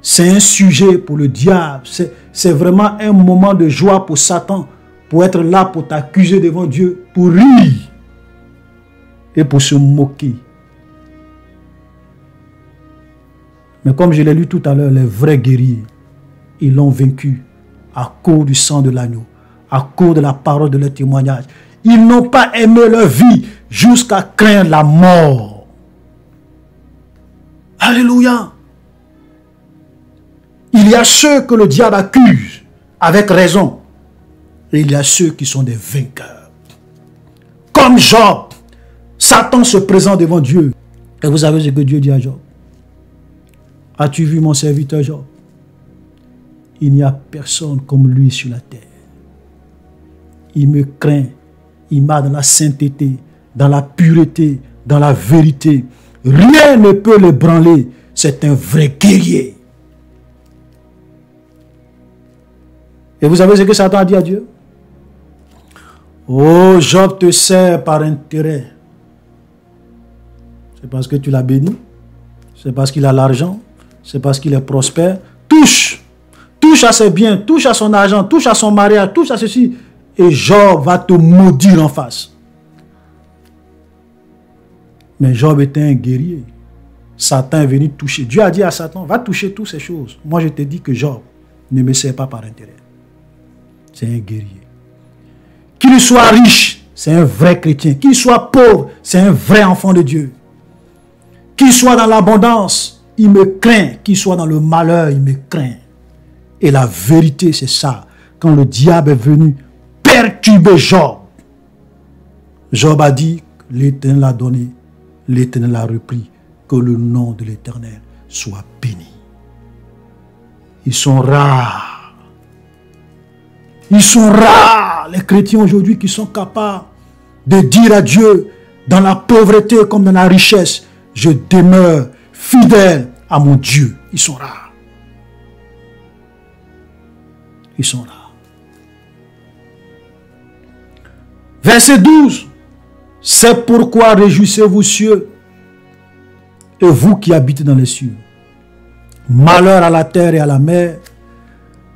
c'est un sujet pour le diable. C'est vraiment un moment de joie pour Satan, pour être là, pour t'accuser devant Dieu, pour rire et pour se moquer. Mais comme je l'ai lu tout à l'heure, les vrais guerriers, ils l'ont vaincu à cause du sang de l'agneau, à cause de la parole de leur témoignage. Ils n'ont pas aimé leur vie jusqu'à craindre la mort. Alléluia. Il y a ceux que le diable accuse avec raison. Et il y a ceux qui sont des vainqueurs. Comme Job, Satan se présente devant Dieu. Et vous savez ce que Dieu dit à Job? As-tu vu mon serviteur Job? Il n'y a personne comme lui sur la terre. Il me craint. Il m'a dans la sainteté, dans la pureté, dans la vérité. Rien ne peut l'ébranler. C'est un vrai guerrier. Et vous savez ce que Satan a dit à Dieu? Oh, Job te sert par intérêt. C'est parce que tu l'as béni. C'est parce qu'il a l'argent. C'est parce qu'il est prospère. Touche. Touche à ses biens. Touche à son argent. Touche à son mariage. Touche à ceci. Et Job va te maudire en face. Mais Job était un guerrier. Satan est venu toucher. Dieu a dit à Satan: va toucher toutes ces choses. Moi je te dis que Job ne me sert pas par intérêt. C'est un guerrier. Qu'il soit riche, c'est un vrai chrétien. Qu'il soit pauvre, c'est un vrai enfant de Dieu. Qu'il soit dans l'abondance, il me craint. Qu'il soit dans le malheur, il me craint. Et la vérité, c'est ça. Quand le diable est venu perturber Job, Job a dit: l'Éternel a donné, l'Éternel a repris. Que le nom de l'Éternel soit béni. Ils sont rares. Ils sont rares, les chrétiens aujourd'hui, qui sont capables de dire à Dieu, dans la pauvreté comme dans la richesse, je demeure fidèle à mon Dieu. Ils sont rares. Ils sont rares. Verset 12. C'est pourquoi réjouissez-vous cieux, et vous qui habitez dans les cieux. Malheur à la terre et à la mer,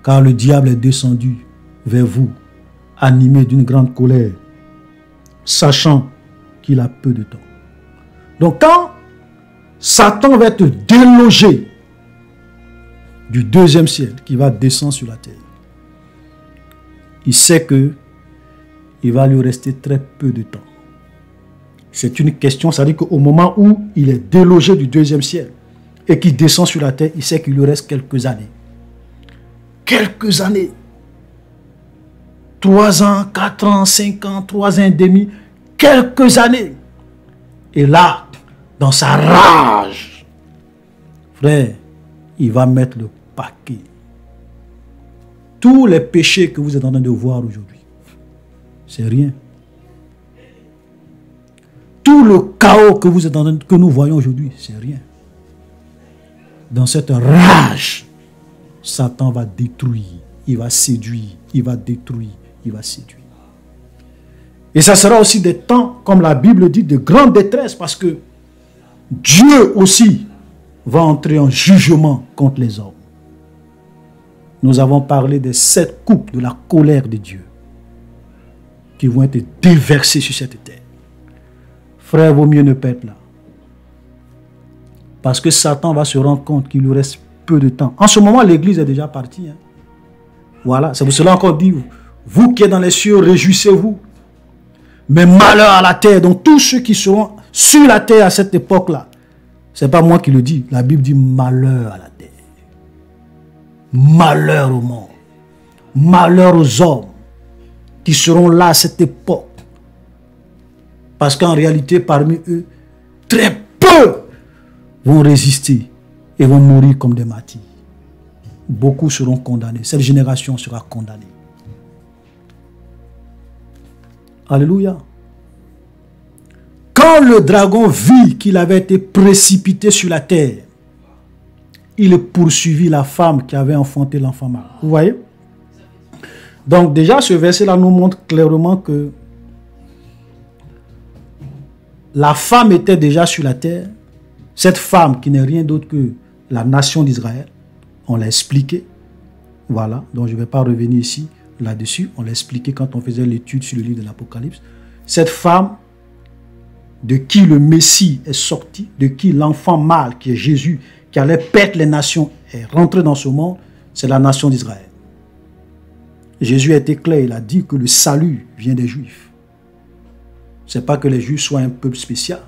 car le diable est descendu vers vous, animé d'une grande colère, sachant qu'il a peu de temps. Donc quand Satan va être délogé du deuxième ciel, qui va descendre sur la terre, il sait que il va lui rester très peu de temps. C'est une question, c'est-à-dire qu'au moment où il est délogé du deuxième ciel et qu'il descend sur la terre, il sait qu'il lui reste quelques années. Quelques années. 3 ans, 4 ans, 5 ans, 3 ans et demi, quelques années. Et là, dans sa rage, frère, il va mettre le paquet. Tous les péchés que vous êtes en train de voir aujourd'hui, c'est rien. Tout le chaos que vous êtes en train que nous voyons aujourd'hui, c'est rien. Dans cette rage, Satan va détruire, il va séduire, il va détruire, il va séduire. Et ça sera aussi des temps, comme la Bible dit, de grande détresse, parce que Dieu aussi va entrer en jugement contre les hommes. Nous avons parlé des 7 coupes de la colère de Dieu qui vont être déversées sur cette terre. Frère, vaut mieux ne pas être là. Parce que Satan va se rendre compte qu'il lui reste peu de temps. En ce moment, l'église est déjà partie. Hein. Voilà, c'est pour cela encore dit, vous qui êtes dans les cieux, réjouissez-vous. Mais malheur à la terre, donc tous ceux qui seront sur la terre à cette époque-là, ce n'est pas moi qui le dis, la Bible dit malheur à la terre. Malheur au monde. Malheur aux hommes qui seront là à cette époque. Parce qu'en réalité, parmi eux, très peu vont résister et vont mourir comme des martyrs. Beaucoup seront condamnés. Cette génération sera condamnée. Alléluia. Quand le dragon vit qu'il avait été précipité sur la terre, il poursuivit la femme qui avait enfanté l'enfant mâle. Vous voyez? Donc déjà, ce verset-là nous montre clairement que la femme était déjà sur la terre. Cette femme qui n'est rien d'autre que la nation d'Israël. On l'a expliqué. Voilà. Donc je ne vais pas revenir ici là-dessus. On l'a expliqué quand on faisait l'étude sur le livre de l'Apocalypse. Cette femme de qui le Messie est sorti, de qui l'enfant mâle qui est Jésus, qui allait perdre les nations, est rentré dans ce monde, c'est la nation d'Israël. Jésus a été clair, il a dit que le salut vient des Juifs. Ce n'est pas que les Juifs soient un peuple spécial.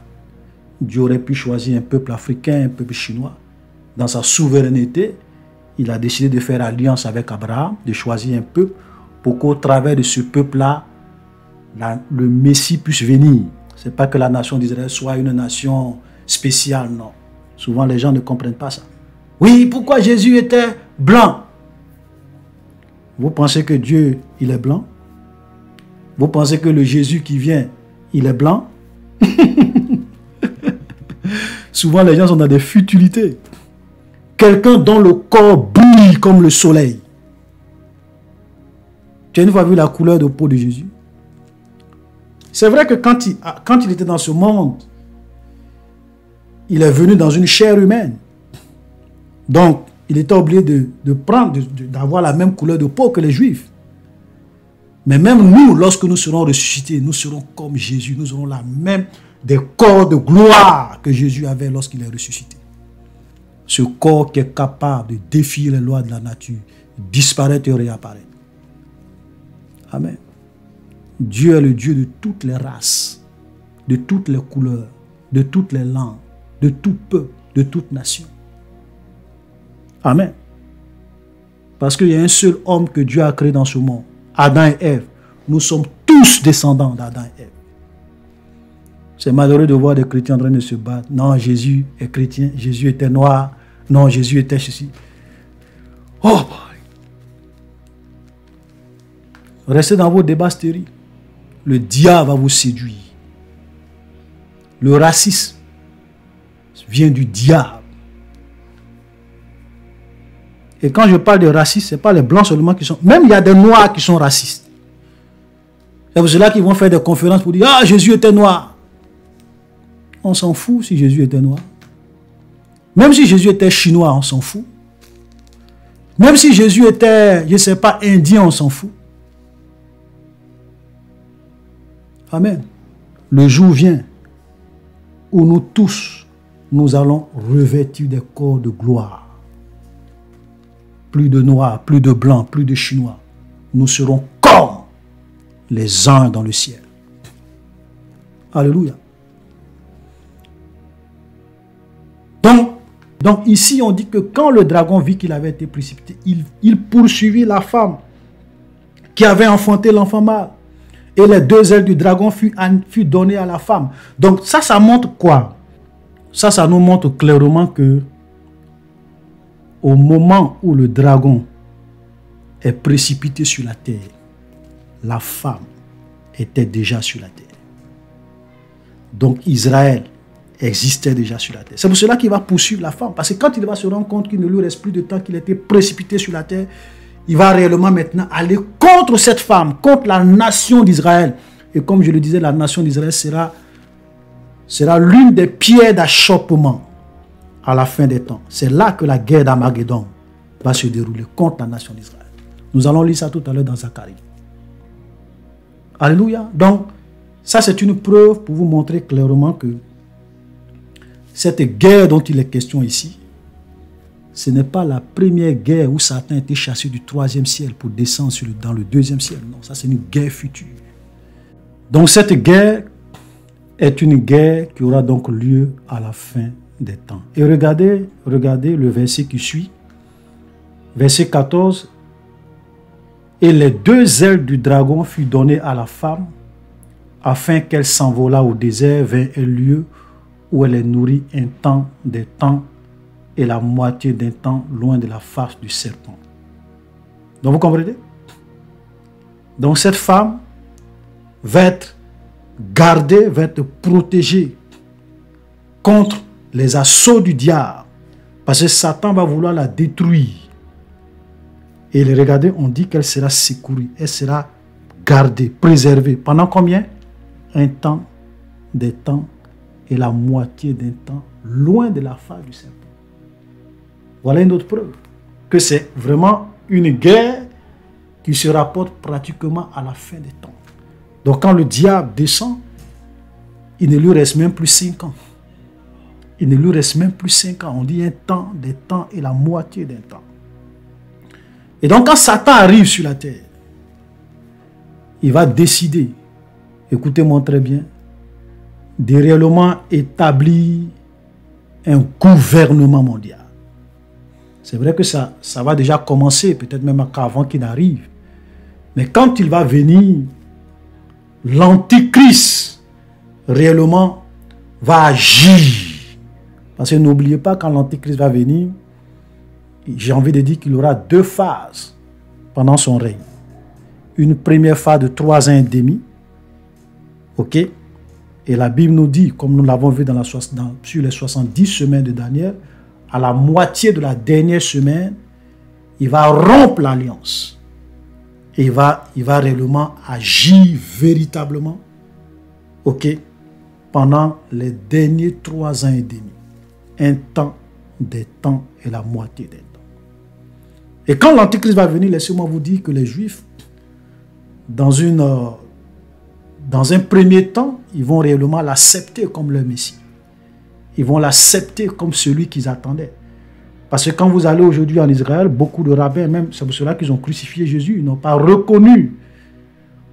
Dieu aurait pu choisir un peuple africain, un peuple chinois. Dans sa souveraineté, il a décidé de faire alliance avec Abraham, de choisir un peuple pour qu'au travers de ce peuple-là, le Messie puisse venir. Ce n'est pas que la nation d'Israël soit une nation spéciale, non. Souvent, les gens ne comprennent pas ça. Oui, pourquoi Jésus était blanc? Vous pensez que Dieu, il est blanc? Vous pensez que le Jésus qui vient, il est blanc? Souvent, les gens sont dans des futilités. Quelqu'un dont le corps brille comme le soleil. Tu as une fois vu la couleur de peau de Jésus? C'est vrai que quand il était dans ce monde, il est venu dans une chair humaine. Donc, il était obligé d'avoir la même couleur de peau que les Juifs. Mais même nous, lorsque nous serons ressuscités, nous serons comme Jésus. Nous aurons la même des corps de gloire que Jésus avait lorsqu'il est ressuscité. Ce corps qui est capable de défier les lois de la nature, disparaître et réapparaître. Amen. Dieu est le Dieu de toutes les races, de toutes les couleurs, de toutes les langues, de tout peuple, de toute nation. Amen. Parce qu'il y a un seul homme que Dieu a créé dans ce monde, Adam et Ève. Nous sommes tous descendants d'Adam et Ève. C'est malheureux de voir des chrétiens en train de se battre. Non, Jésus est chrétien, Jésus était noir. Non, Jésus était ceci. Oh, restez dans vos débats stériles. Le diable va vous séduire. Le racisme vient du diable. Et quand je parle de racisme, ce n'est pas les blancs seulement qui sont... Même il y a des noirs qui sont racistes. C'est pour cela qu'ils vont faire des conférences pour dire « Ah, Jésus était noir ». On s'en fout si Jésus était noir. Même si Jésus était chinois, on s'en fout. Même si Jésus était, je ne sais pas, indien, on s'en fout. Amen. Le jour vient où nous tous, nous allons revêtir des corps de gloire. Plus de noirs, plus de blancs, plus de chinois. Nous serons comme les anges dans le ciel. Alléluia. Donc ici, on dit que quand le dragon vit qu'il avait été précipité, il poursuivit la femme qui avait enfanté l'enfant mâle. Et les 2 ailes du dragon furent données à la femme. Donc ça montre quoi? Ça nous montre clairement que au moment où le dragon est précipité sur la terre, la femme était déjà sur la terre. Donc Israël existait déjà sur la terre. C'est pour cela qu'il va poursuivre la femme. Parce que quand il va se rendre compte qu'il ne lui reste plus de temps, qu'il a été précipité sur la terre, il va réellement maintenant aller contre cette femme, contre la nation d'Israël. Et comme je le disais, la nation d'Israël sera l'une des pierres d'achoppement à la fin des temps. C'est là que la guerre d'Armageddon va se dérouler contre la nation d'Israël. Nous allons lire ça tout à l'heure dans Zacharie. Alléluia. Donc, ça c'est une preuve pour vous montrer clairement que cette guerre dont il est question ici, ce n'est pas la première guerre où Satan a été chassé du 3e ciel pour descendre dans le 2e ciel. Non, ça c'est une guerre future. Donc cette guerre est une guerre qui aura donc lieu à la fin des temps. Et regardez le verset qui suit. Verset 14. Et les 2 ailes du dragon furent données à la femme, afin qu'elle s'envolât au désert vers un lieu où elle est nourrie un temps, des temps, et la moitié d'un temps loin de la face du serpent. Donc vous comprenez? Donc cette femme va être gardée, va être protégée contre les assauts du diable. Parce que Satan va vouloir la détruire. Et regardez, on dit qu'elle sera secourue, elle sera gardée, préservée. Pendant combien? Un temps, des temps, et la moitié d'un temps loin de la face du serpent. Voilà une autre preuve que c'est vraiment une guerre qui se rapporte pratiquement à la fin des temps. Donc quand le diable descend, il ne lui reste même plus 5 ans. Il ne lui reste même plus 5 ans. On dit un temps, des temps et la moitié d'un temps. Et donc quand Satan arrive sur la terre, il va décider, écoutez-moi très bien, de réellement établir un gouvernement mondial. C'est vrai que ça va déjà commencer, peut-être même avant qu'il n'arrive. Mais quand il va venir, l'antichrist réellement va agir. Parce que n'oubliez pas, quand l'antichrist va venir, j'ai envie de dire qu'il aura 2 phases pendant son règne. Une première phase de 3 ans et demi. Ok? Et la Bible nous dit, comme nous l'avons vu sur les 70 semaines de Daniel, à la moitié de la dernière semaine, il va rompre l'alliance. Et il va réellement agir véritablement, ok, pendant les derniers 3 ans et demi. Un temps, des temps et la moitié des temps. Et quand l'Antichrist va venir, laissez-moi vous dire que les Juifs, dans un premier temps, ils vont réellement l'accepter comme leur Messie. Ils vont l'accepter comme celui qu'ils attendaient. Parce que quand vous allez aujourd'hui en Israël, beaucoup de rabbins, même c'est pour cela qu'ils ont crucifié Jésus, ils n'ont pas reconnu,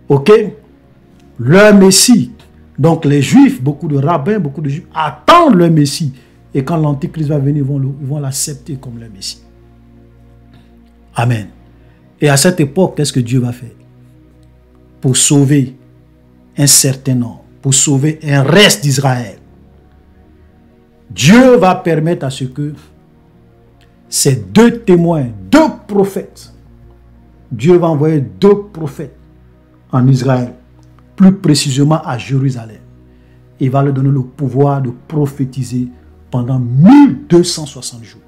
ok, leur Messie. Donc les Juifs, beaucoup de rabbins, beaucoup de Juifs attendent leur Messie. Et quand l'Antichrist va venir, ils vont l'accepter comme leur Messie. Amen. Et à cette époque, qu'est-ce que Dieu va faire? Pour sauver un certain nombre, pour sauver un reste d'Israël. Dieu va permettre à ce que ces deux témoins, deux prophètes, Dieu va envoyer deux prophètes en Israël, plus précisément à Jérusalem. Il va leur donner le pouvoir de prophétiser pendant 1260 jours.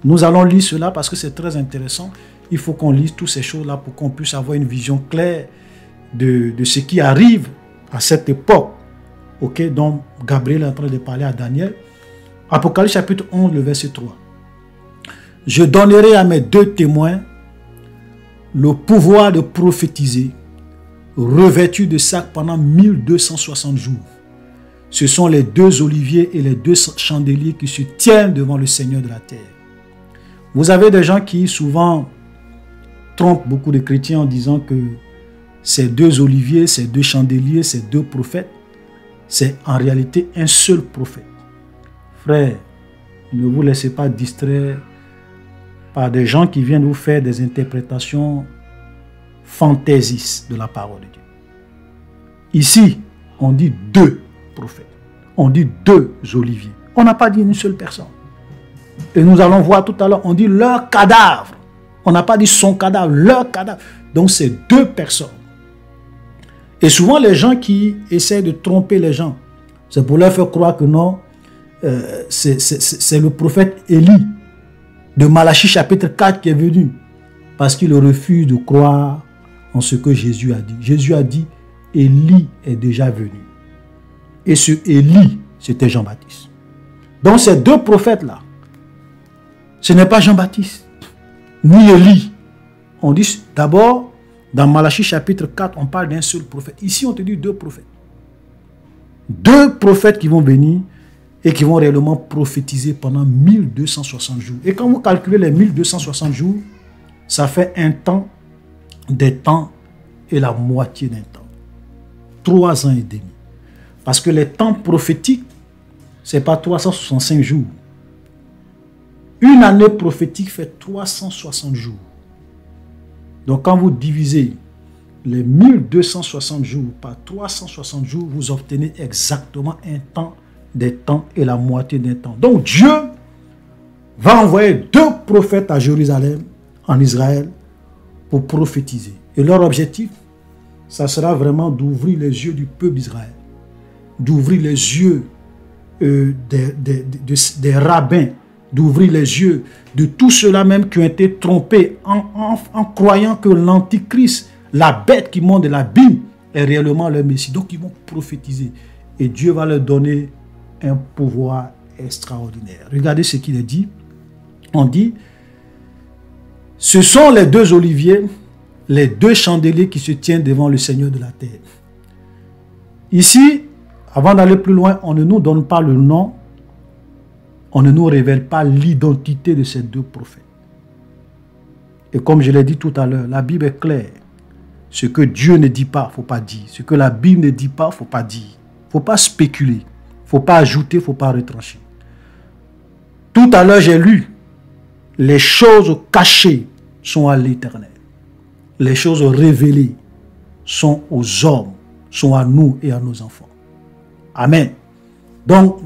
Nous allons lire cela parce que c'est très intéressant. Il faut qu'on lise toutes ces choses-là pour qu'on puisse avoir une vision claire de ce qui arrive à cette époque, dont Gabriel est en train de parler à Daniel. Apocalypse chapitre 11, le verset 3. Je donnerai à mes deux témoins le pouvoir de prophétiser, revêtus de sacs pendant 1260 jours. Ce sont les deux oliviers et les deux chandeliers qui se tiennent devant le Seigneur de la terre. Vous avez des gens qui souvent trompent beaucoup de chrétiens en disant que ces deux oliviers, ces deux chandeliers, ces deux prophètes, c'est en réalité un seul prophète. Frère, ne vous laissez pas distraire par des gens qui viennent vous faire des interprétations fantaisistes de la parole de Dieu. Ici, on dit deux prophètes. On dit deux oliviers. On n'a pas dit une seule personne. Et nous allons voir tout à l'heure, on dit leur cadavre. On n'a pas dit son cadavre, leur cadavre. Donc c'est deux personnes. Et souvent les gens qui essaient de tromper les gens, c'est pour leur faire croire que non, c'est le prophète Élie de Malachie chapitre 4 qui est venu. Parce qu'il refuse de croire en ce que Jésus a dit. Jésus a dit, Élie est déjà venu. Et ce Élie, c'était Jean-Baptiste. Donc ces deux prophètes-là, ce n'est pas Jean-Baptiste, ni Élie. On dit d'abord, dans Malachie chapitre 4, on parle d'un seul prophète. Ici, on te dit deux prophètes. Deux prophètes qui vont venir et qui vont réellement prophétiser pendant 1260 jours. Et quand vous calculez les 1260 jours, ça fait un temps, des temps et la moitié d'un temps. 3 ans et demi. Parce que les temps prophétiques, ce n'est pas 365 jours. Une année prophétique fait 360 jours. Donc quand vous divisez les 1260 jours par 360 jours, vous obtenez exactement un temps, des temps et la moitié d'un temps. Donc Dieu va envoyer deux prophètes à Jérusalem, en Israël, pour prophétiser. Et leur objectif, ça sera vraiment d'ouvrir les yeux du peuple d'Israël, d'ouvrir les yeux des rabbins, d'ouvrir les yeux de tous ceux-là même qui ont été trompés en croyant que l'Antichrist, la bête qui monte de l'abîme, est réellement leur Messie. Donc ils vont prophétiser. Et Dieu va leur donner un pouvoir extraordinaire. Regardez ce qu'il est dit. On dit, ce sont les deux oliviers, les deux chandeliers qui se tiennent devant le Seigneur de la terre. Ici, avant d'aller plus loin, on ne nous donne pas le nom, on ne nous révèle pas l'identité de ces deux prophètes. Et comme je l'ai dit tout à l'heure, la Bible est claire. Ce que Dieu ne dit pas, il ne faut pas dire. Ce que la Bible ne dit pas, il ne faut pas dire. Il ne faut pas spéculer. Il ne faut pas ajouter, il ne faut pas retrancher. Tout à l'heure, j'ai lu, les choses cachées sont à l'Éternel. Les choses révélées sont aux hommes, sont à nous et à nos enfants. Amen. Donc,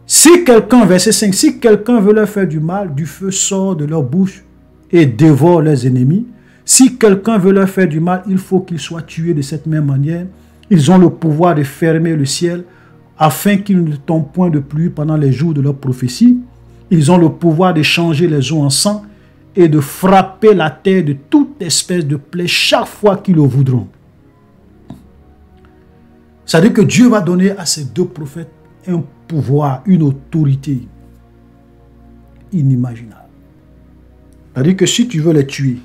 si quelqu'un, verset 5, si quelqu'un veut leur faire du mal, du feu sort de leur bouche et dévore leurs ennemis. Si quelqu'un veut leur faire du mal, il faut qu'ils soient tués de cette même manière. Ils ont le pouvoir de fermer le ciel afin qu'il ne tombe point de pluie pendant les jours de leur prophétie. Ils ont le pouvoir de changer les eaux en sang et de frapper la terre de toute espèce de plaie chaque fois qu'ils le voudront. C'est-à-dire que Dieu va donner à ces deux prophètes un pouvoir, une autorité inimaginable. C'est-à-dire que si tu veux les tuer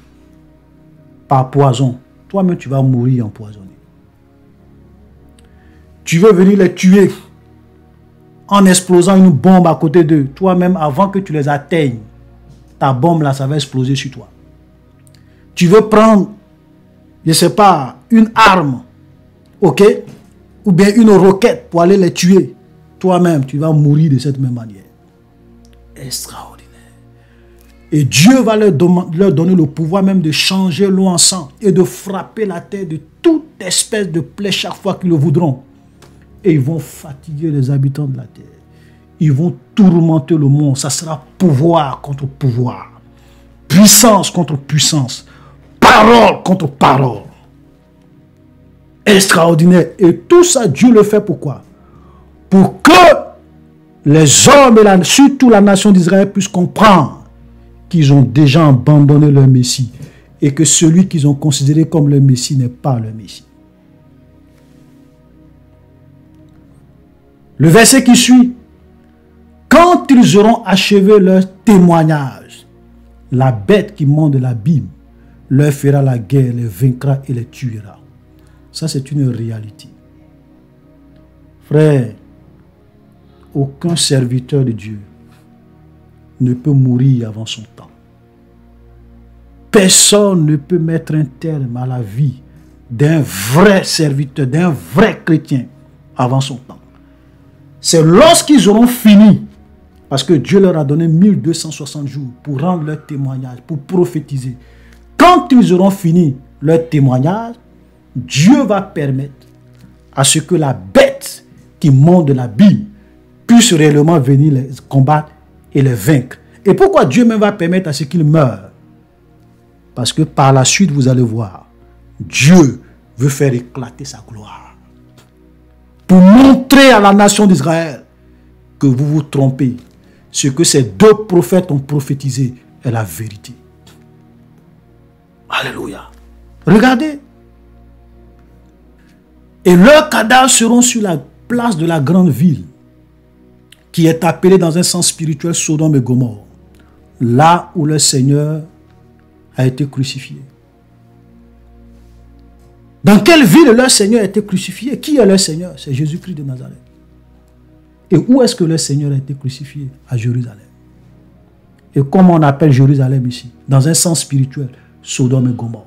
par poison, toi-même tu vas mourir empoisonné. Tu veux venir les tuer en explosant une bombe à côté d'eux, toi-même avant que tu les atteignes, ta bombe là, ça va exploser sur toi. Tu veux prendre, je ne sais pas, une arme, ok, ou bien une roquette pour aller les tuer, toi-même, tu vas mourir de cette même manière. Extraordinaire. Et Dieu va leur donner le pouvoir même de changer l'eau en sang et de frapper la terre de toute espèce de plaie chaque fois qu'ils le voudront. Et ils vont fatiguer les habitants de la terre. Ils vont tourmenter le monde. Ça sera pouvoir contre pouvoir. Puissance contre puissance. Parole contre parole. Extraordinaire. Et tout ça, Dieu le fait pourquoi? Pour que les hommes et surtout la nation d'Israël puissent comprendre qu'ils ont déjà abandonné leur Messie et que celui qu'ils ont considéré comme le Messie n'est pas le Messie. Le verset qui suit. Quand ils auront achevé leur témoignage, la bête qui monte de l'abîme leur fera la guerre, les vaincra et les tuera. Ça, c'est une réalité. Frère, aucun serviteur de Dieu ne peut mourir avant son temps. Personne ne peut mettre un terme à la vie d'un vrai serviteur, d'un vrai chrétien avant son temps. C'est lorsqu'ils auront fini, parce que Dieu leur a donné 1260 jours pour rendre leur témoignage, pour prophétiser. Quand ils auront fini leur témoignage, Dieu va permettre à ce que la bête qui monte de l'abîme puisse réellement venir les combattre et les vaincre. Et pourquoi Dieu même va permettre à ce qu'ils meurent? Parce que par la suite, vous allez voir, Dieu veut faire éclater sa gloire. Pour montrer à la nation d'Israël que vous vous trompez. Ce que ces deux prophètes ont prophétisé est la vérité. Alléluia. Regardez. Et leurs cadavres seront sur la place de la grande ville, qui est appelée dans un sens spirituel Sodome et Gomorrhe, là où le Seigneur a été crucifié. Dans quelle ville leur Seigneur a été crucifié? Qui est leur Seigneur? C'est Jésus-Christ de Nazareth. Et où est-ce que le Seigneur a été crucifié? À Jérusalem. Et comment on appelle Jérusalem ici? Dans un sens spirituel, Sodome et Gomorrhe.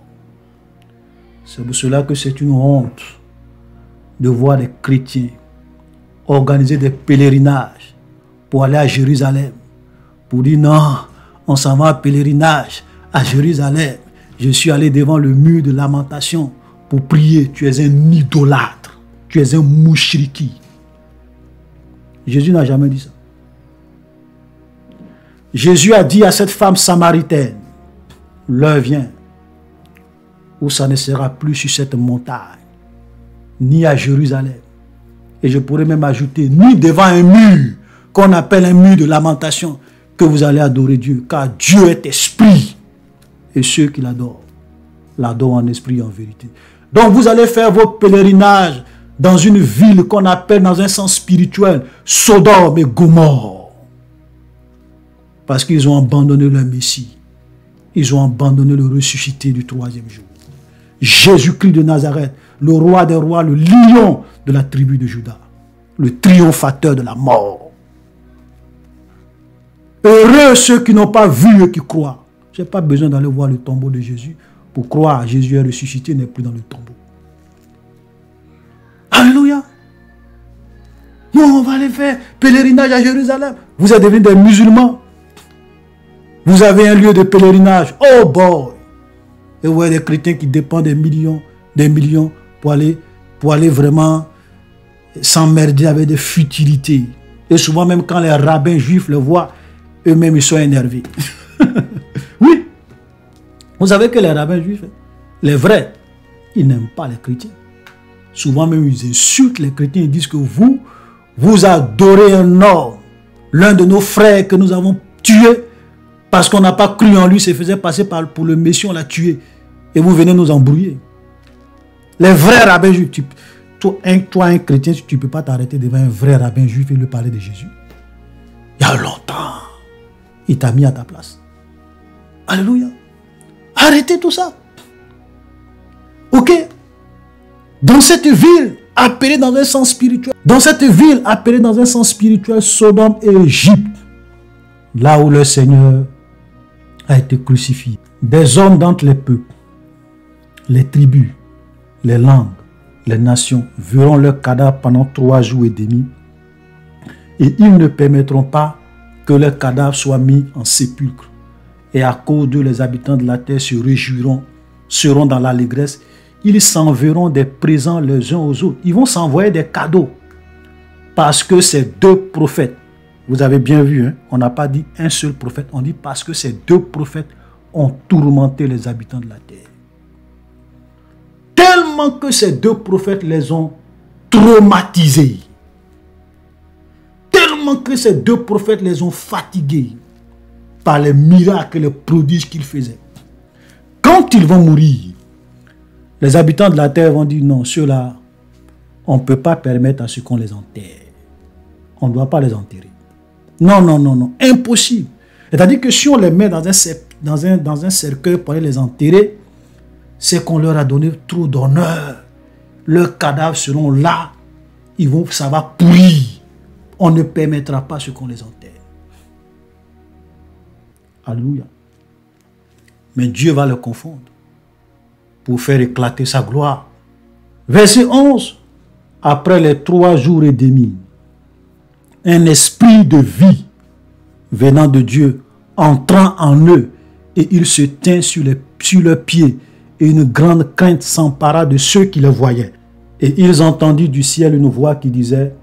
C'est pour cela que c'est une honte de voir les chrétiens organiser des pèlerinages pour aller à Jérusalem. Pour dire non, on s'en va en pèlerinage à Jérusalem. Je suis allé devant le mur de lamentation pour prier. Tu es un idolâtre. Tu es un mouchriki. Jésus n'a jamais dit ça. Jésus a dit à cette femme samaritaine, l'heure vient où ça ne sera plus sur cette montagne, ni à Jérusalem. Et je pourrais même ajouter, ni devant un mur, qu'on appelle un mur de lamentation, que vous allez adorer Dieu. Car Dieu est esprit. Et ceux qui l'adorent en esprit et en vérité. Donc vous allez faire vos pèlerinages dans une ville qu'on appelle dans un sens spirituel Sodome et Gomorrhe. Parce qu'ils ont abandonné leur Messie. Ils ont abandonné le ressuscité du troisième jour. Jésus-Christ de Nazareth, le roi des rois, le lion de la tribu de Juda, le triomphateur de la mort. Heureux ceux qui n'ont pas vu et qui croient. Je n'ai pas besoin d'aller voir le tombeau de Jésus pour croire que Jésus est ressuscité, n'est plus dans le tombeau. Alléluia. Non, on va aller faire pèlerinage à Jérusalem. Vous êtes devenus des musulmans. Vous avez un lieu de pèlerinage. Oh boy. Et vous voyez des chrétiens qui dépendent des millions pour aller vraiment s'emmerder avec des futilités. Et souvent même quand les rabbins juifs le voient, eux-mêmes ils sont énervés. Oui. Vous savez que les rabbins juifs, les vrais, ils n'aiment pas les chrétiens. Souvent même ils insultent les chrétiens, ils disent que vous adorez un homme, l'un de nos frères que nous avons tué, parce qu'on n'a pas cru en lui, se faisait passer pour le Messie, on l'a tué. Et vous venez nous embrouiller. Les vrais rabbins juifs, toi un chrétien, tu ne peux pas t'arrêter devant un vrai rabbin juif et lui parler de Jésus. Il y a longtemps, il t'a mis à ta place. Alléluia. Arrêtez tout ça. Ok? Dans cette ville appelée dans un sens spirituel, Sodome et Égypte, là où le Seigneur a été crucifié, des hommes d'entre les peuples, les tribus, les langues, les nations verront leurs cadavres pendant 3 jours et demi, et ils ne permettront pas que leurs cadavres soient mis en sépulcre. Et à cause d'eux, les habitants de la terre se réjouiront, seront dans l'allégresse. Ils s'enverront des présents les uns aux autres. Ils vont s'envoyer des cadeaux. Parce que ces deux prophètes, vous avez bien vu, hein, on n'a pas dit un seul prophète, on dit parce que ces deux prophètes ont tourmenté les habitants de la terre. Tellement que ces deux prophètes les ont traumatisés. Tellement que ces deux prophètes les ont fatigués par les miracles et les prodiges qu'ils faisaient. Quand ils vont mourir, les habitants de la terre vont dire non, ceux-là, on ne peut pas permettre à ce qu'on les enterre. On ne doit pas les enterrer. Non, non, non, non, impossible. C'est-à-dire que si on les met dans un cercueil pour aller les enterrer, c'est qu'on leur a donné trop d'honneur. Leurs cadavres seront là, ça va pourrir. On ne permettra pas ce qu'on les enterre. Alléluia. Mais Dieu va le confondre pour faire éclater sa gloire. Verset 11. Après les 3 jours et demi, un esprit de vie venant de Dieu entrant en eux, et ils se tinrent sur leurs pieds, et une grande crainte s'empara de ceux qui le voyaient. Et ils entendirent du ciel une voix qui disait,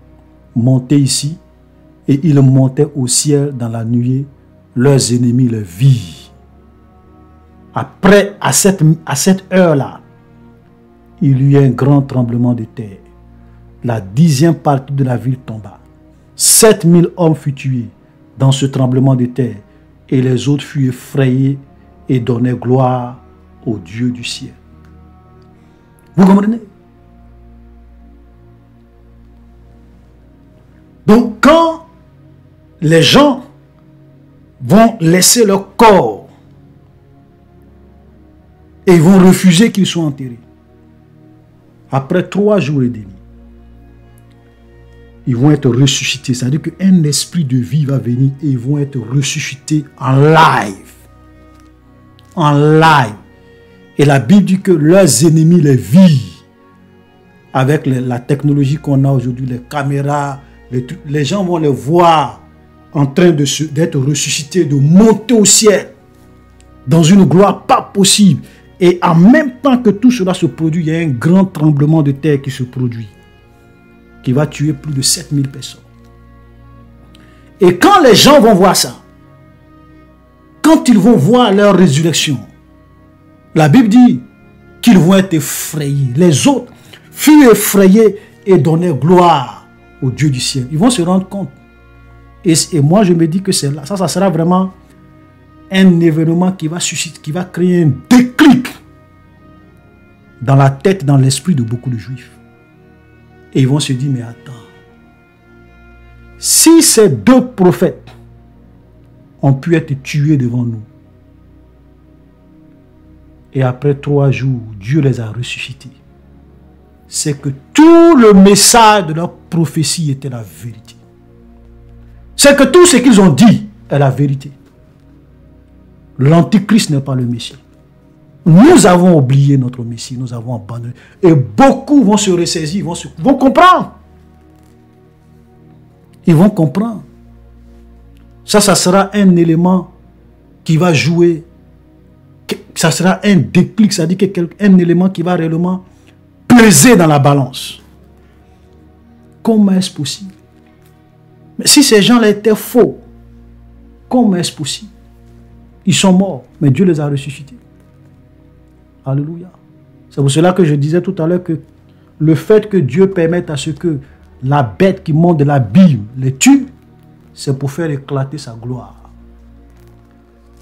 montez ici, et ils montaient au ciel dans la nuée, leurs ennemis le virent. Après, à cette heure-là, il y eut un grand tremblement de terre. La 10e partie de la ville tomba. 7000 hommes furent tués dans ce tremblement de terre, et les autres furent effrayés et donnaient gloire au Dieu du ciel. Vous comprenez? Donc quand les gens vont laisser leur corps et ils vont refuser qu'ils soient enterrés, après 3 jours et demi, ils vont être ressuscités. C'est-à-dire qu'un esprit de vie va venir et ils vont être ressuscités en live. En live. Et la Bible dit que leurs ennemis les virent. Avec la technologie qu'on a aujourd'hui, les caméras, les gens vont les voir en train d'être ressuscités, de monter au ciel dans une gloire pas possible. Et en même temps que tout cela se produit, il y a un grand tremblement de terre qui se produit, qui va tuer plus de 7000 personnes. Et quand les gens vont voir ça, quand ils vont voir leur résurrection, la Bible dit qu'ils vont être effrayés. Les autres furent effrayés et donnaient gloire au Dieu du ciel. Ils vont se rendre compte. Et moi, je me dis que c'est là. Ça sera vraiment un événement qui va susciter, qui va créer un déclic dans la tête, dans l'esprit de beaucoup de Juifs. Et ils vont se dire, mais attends, si ces 2 prophètes ont pu être tués devant nous, et après 3 jours, Dieu les a ressuscités, c'est que tout le message de leur prophétie était la vérité. C'est que tout ce qu'ils ont dit est la vérité. L'Antichrist n'est pas le Messie. Nous avons oublié notre Messie, nous avons abandonné. Et beaucoup vont se ressaisir, vont comprendre. Ils vont comprendre. Ça sera un élément qui va jouer. Ça sera un déclic, c'est-à-dire un élément qui va réellement peser dans la balance. Comment est-ce possible? Mais si ces gens-là étaient faux, comment est-ce possible? Ils sont morts, mais Dieu les a ressuscités. Alléluia. C'est pour cela que je disais tout à l'heure que le fait que Dieu permette à ce que la bête qui monte de l'abîme les tue, c'est pour faire éclater sa gloire.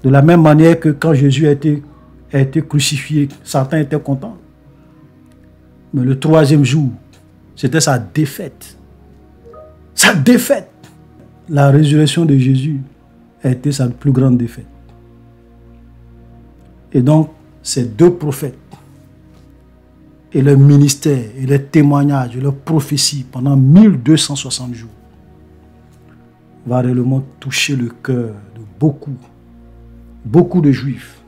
De la même manière que quand Jésus a été crucifié, Satan était content. Mais le 3e jour, c'était sa défaite. Sa défaite. La résurrection de Jésus a été sa plus grande défaite. Et donc, ces 2 prophètes et leur ministère et leurs témoignages et leurs prophéties pendant 1260 jours va réellement toucher le cœur de beaucoup de Juifs.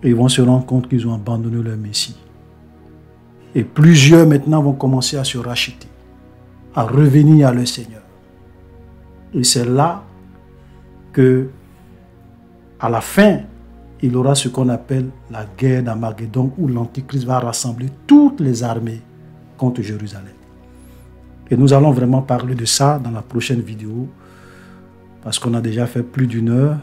Et ils vont se rendre compte qu'ils ont abandonné leur Messie. Et plusieurs maintenant vont commencer à se racheter, à revenir à leur Seigneur. Et c'est là que À la fin, il y aura ce qu'on appelle la guerre d'Armageddon où l'Antichrist va rassembler toutes les armées contre Jérusalem. Et nous allons vraiment parler de ça dans la prochaine vidéo parce qu'on a déjà fait plus d'1 heure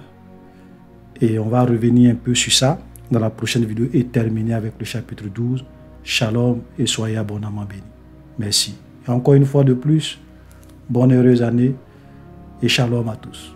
et on va revenir un peu sur ça dans la prochaine vidéo et terminer avec le chapitre 12. Shalom et soyez abondamment bénis. Merci. Et encore une fois de plus, bonne et heureuse année et shalom à tous.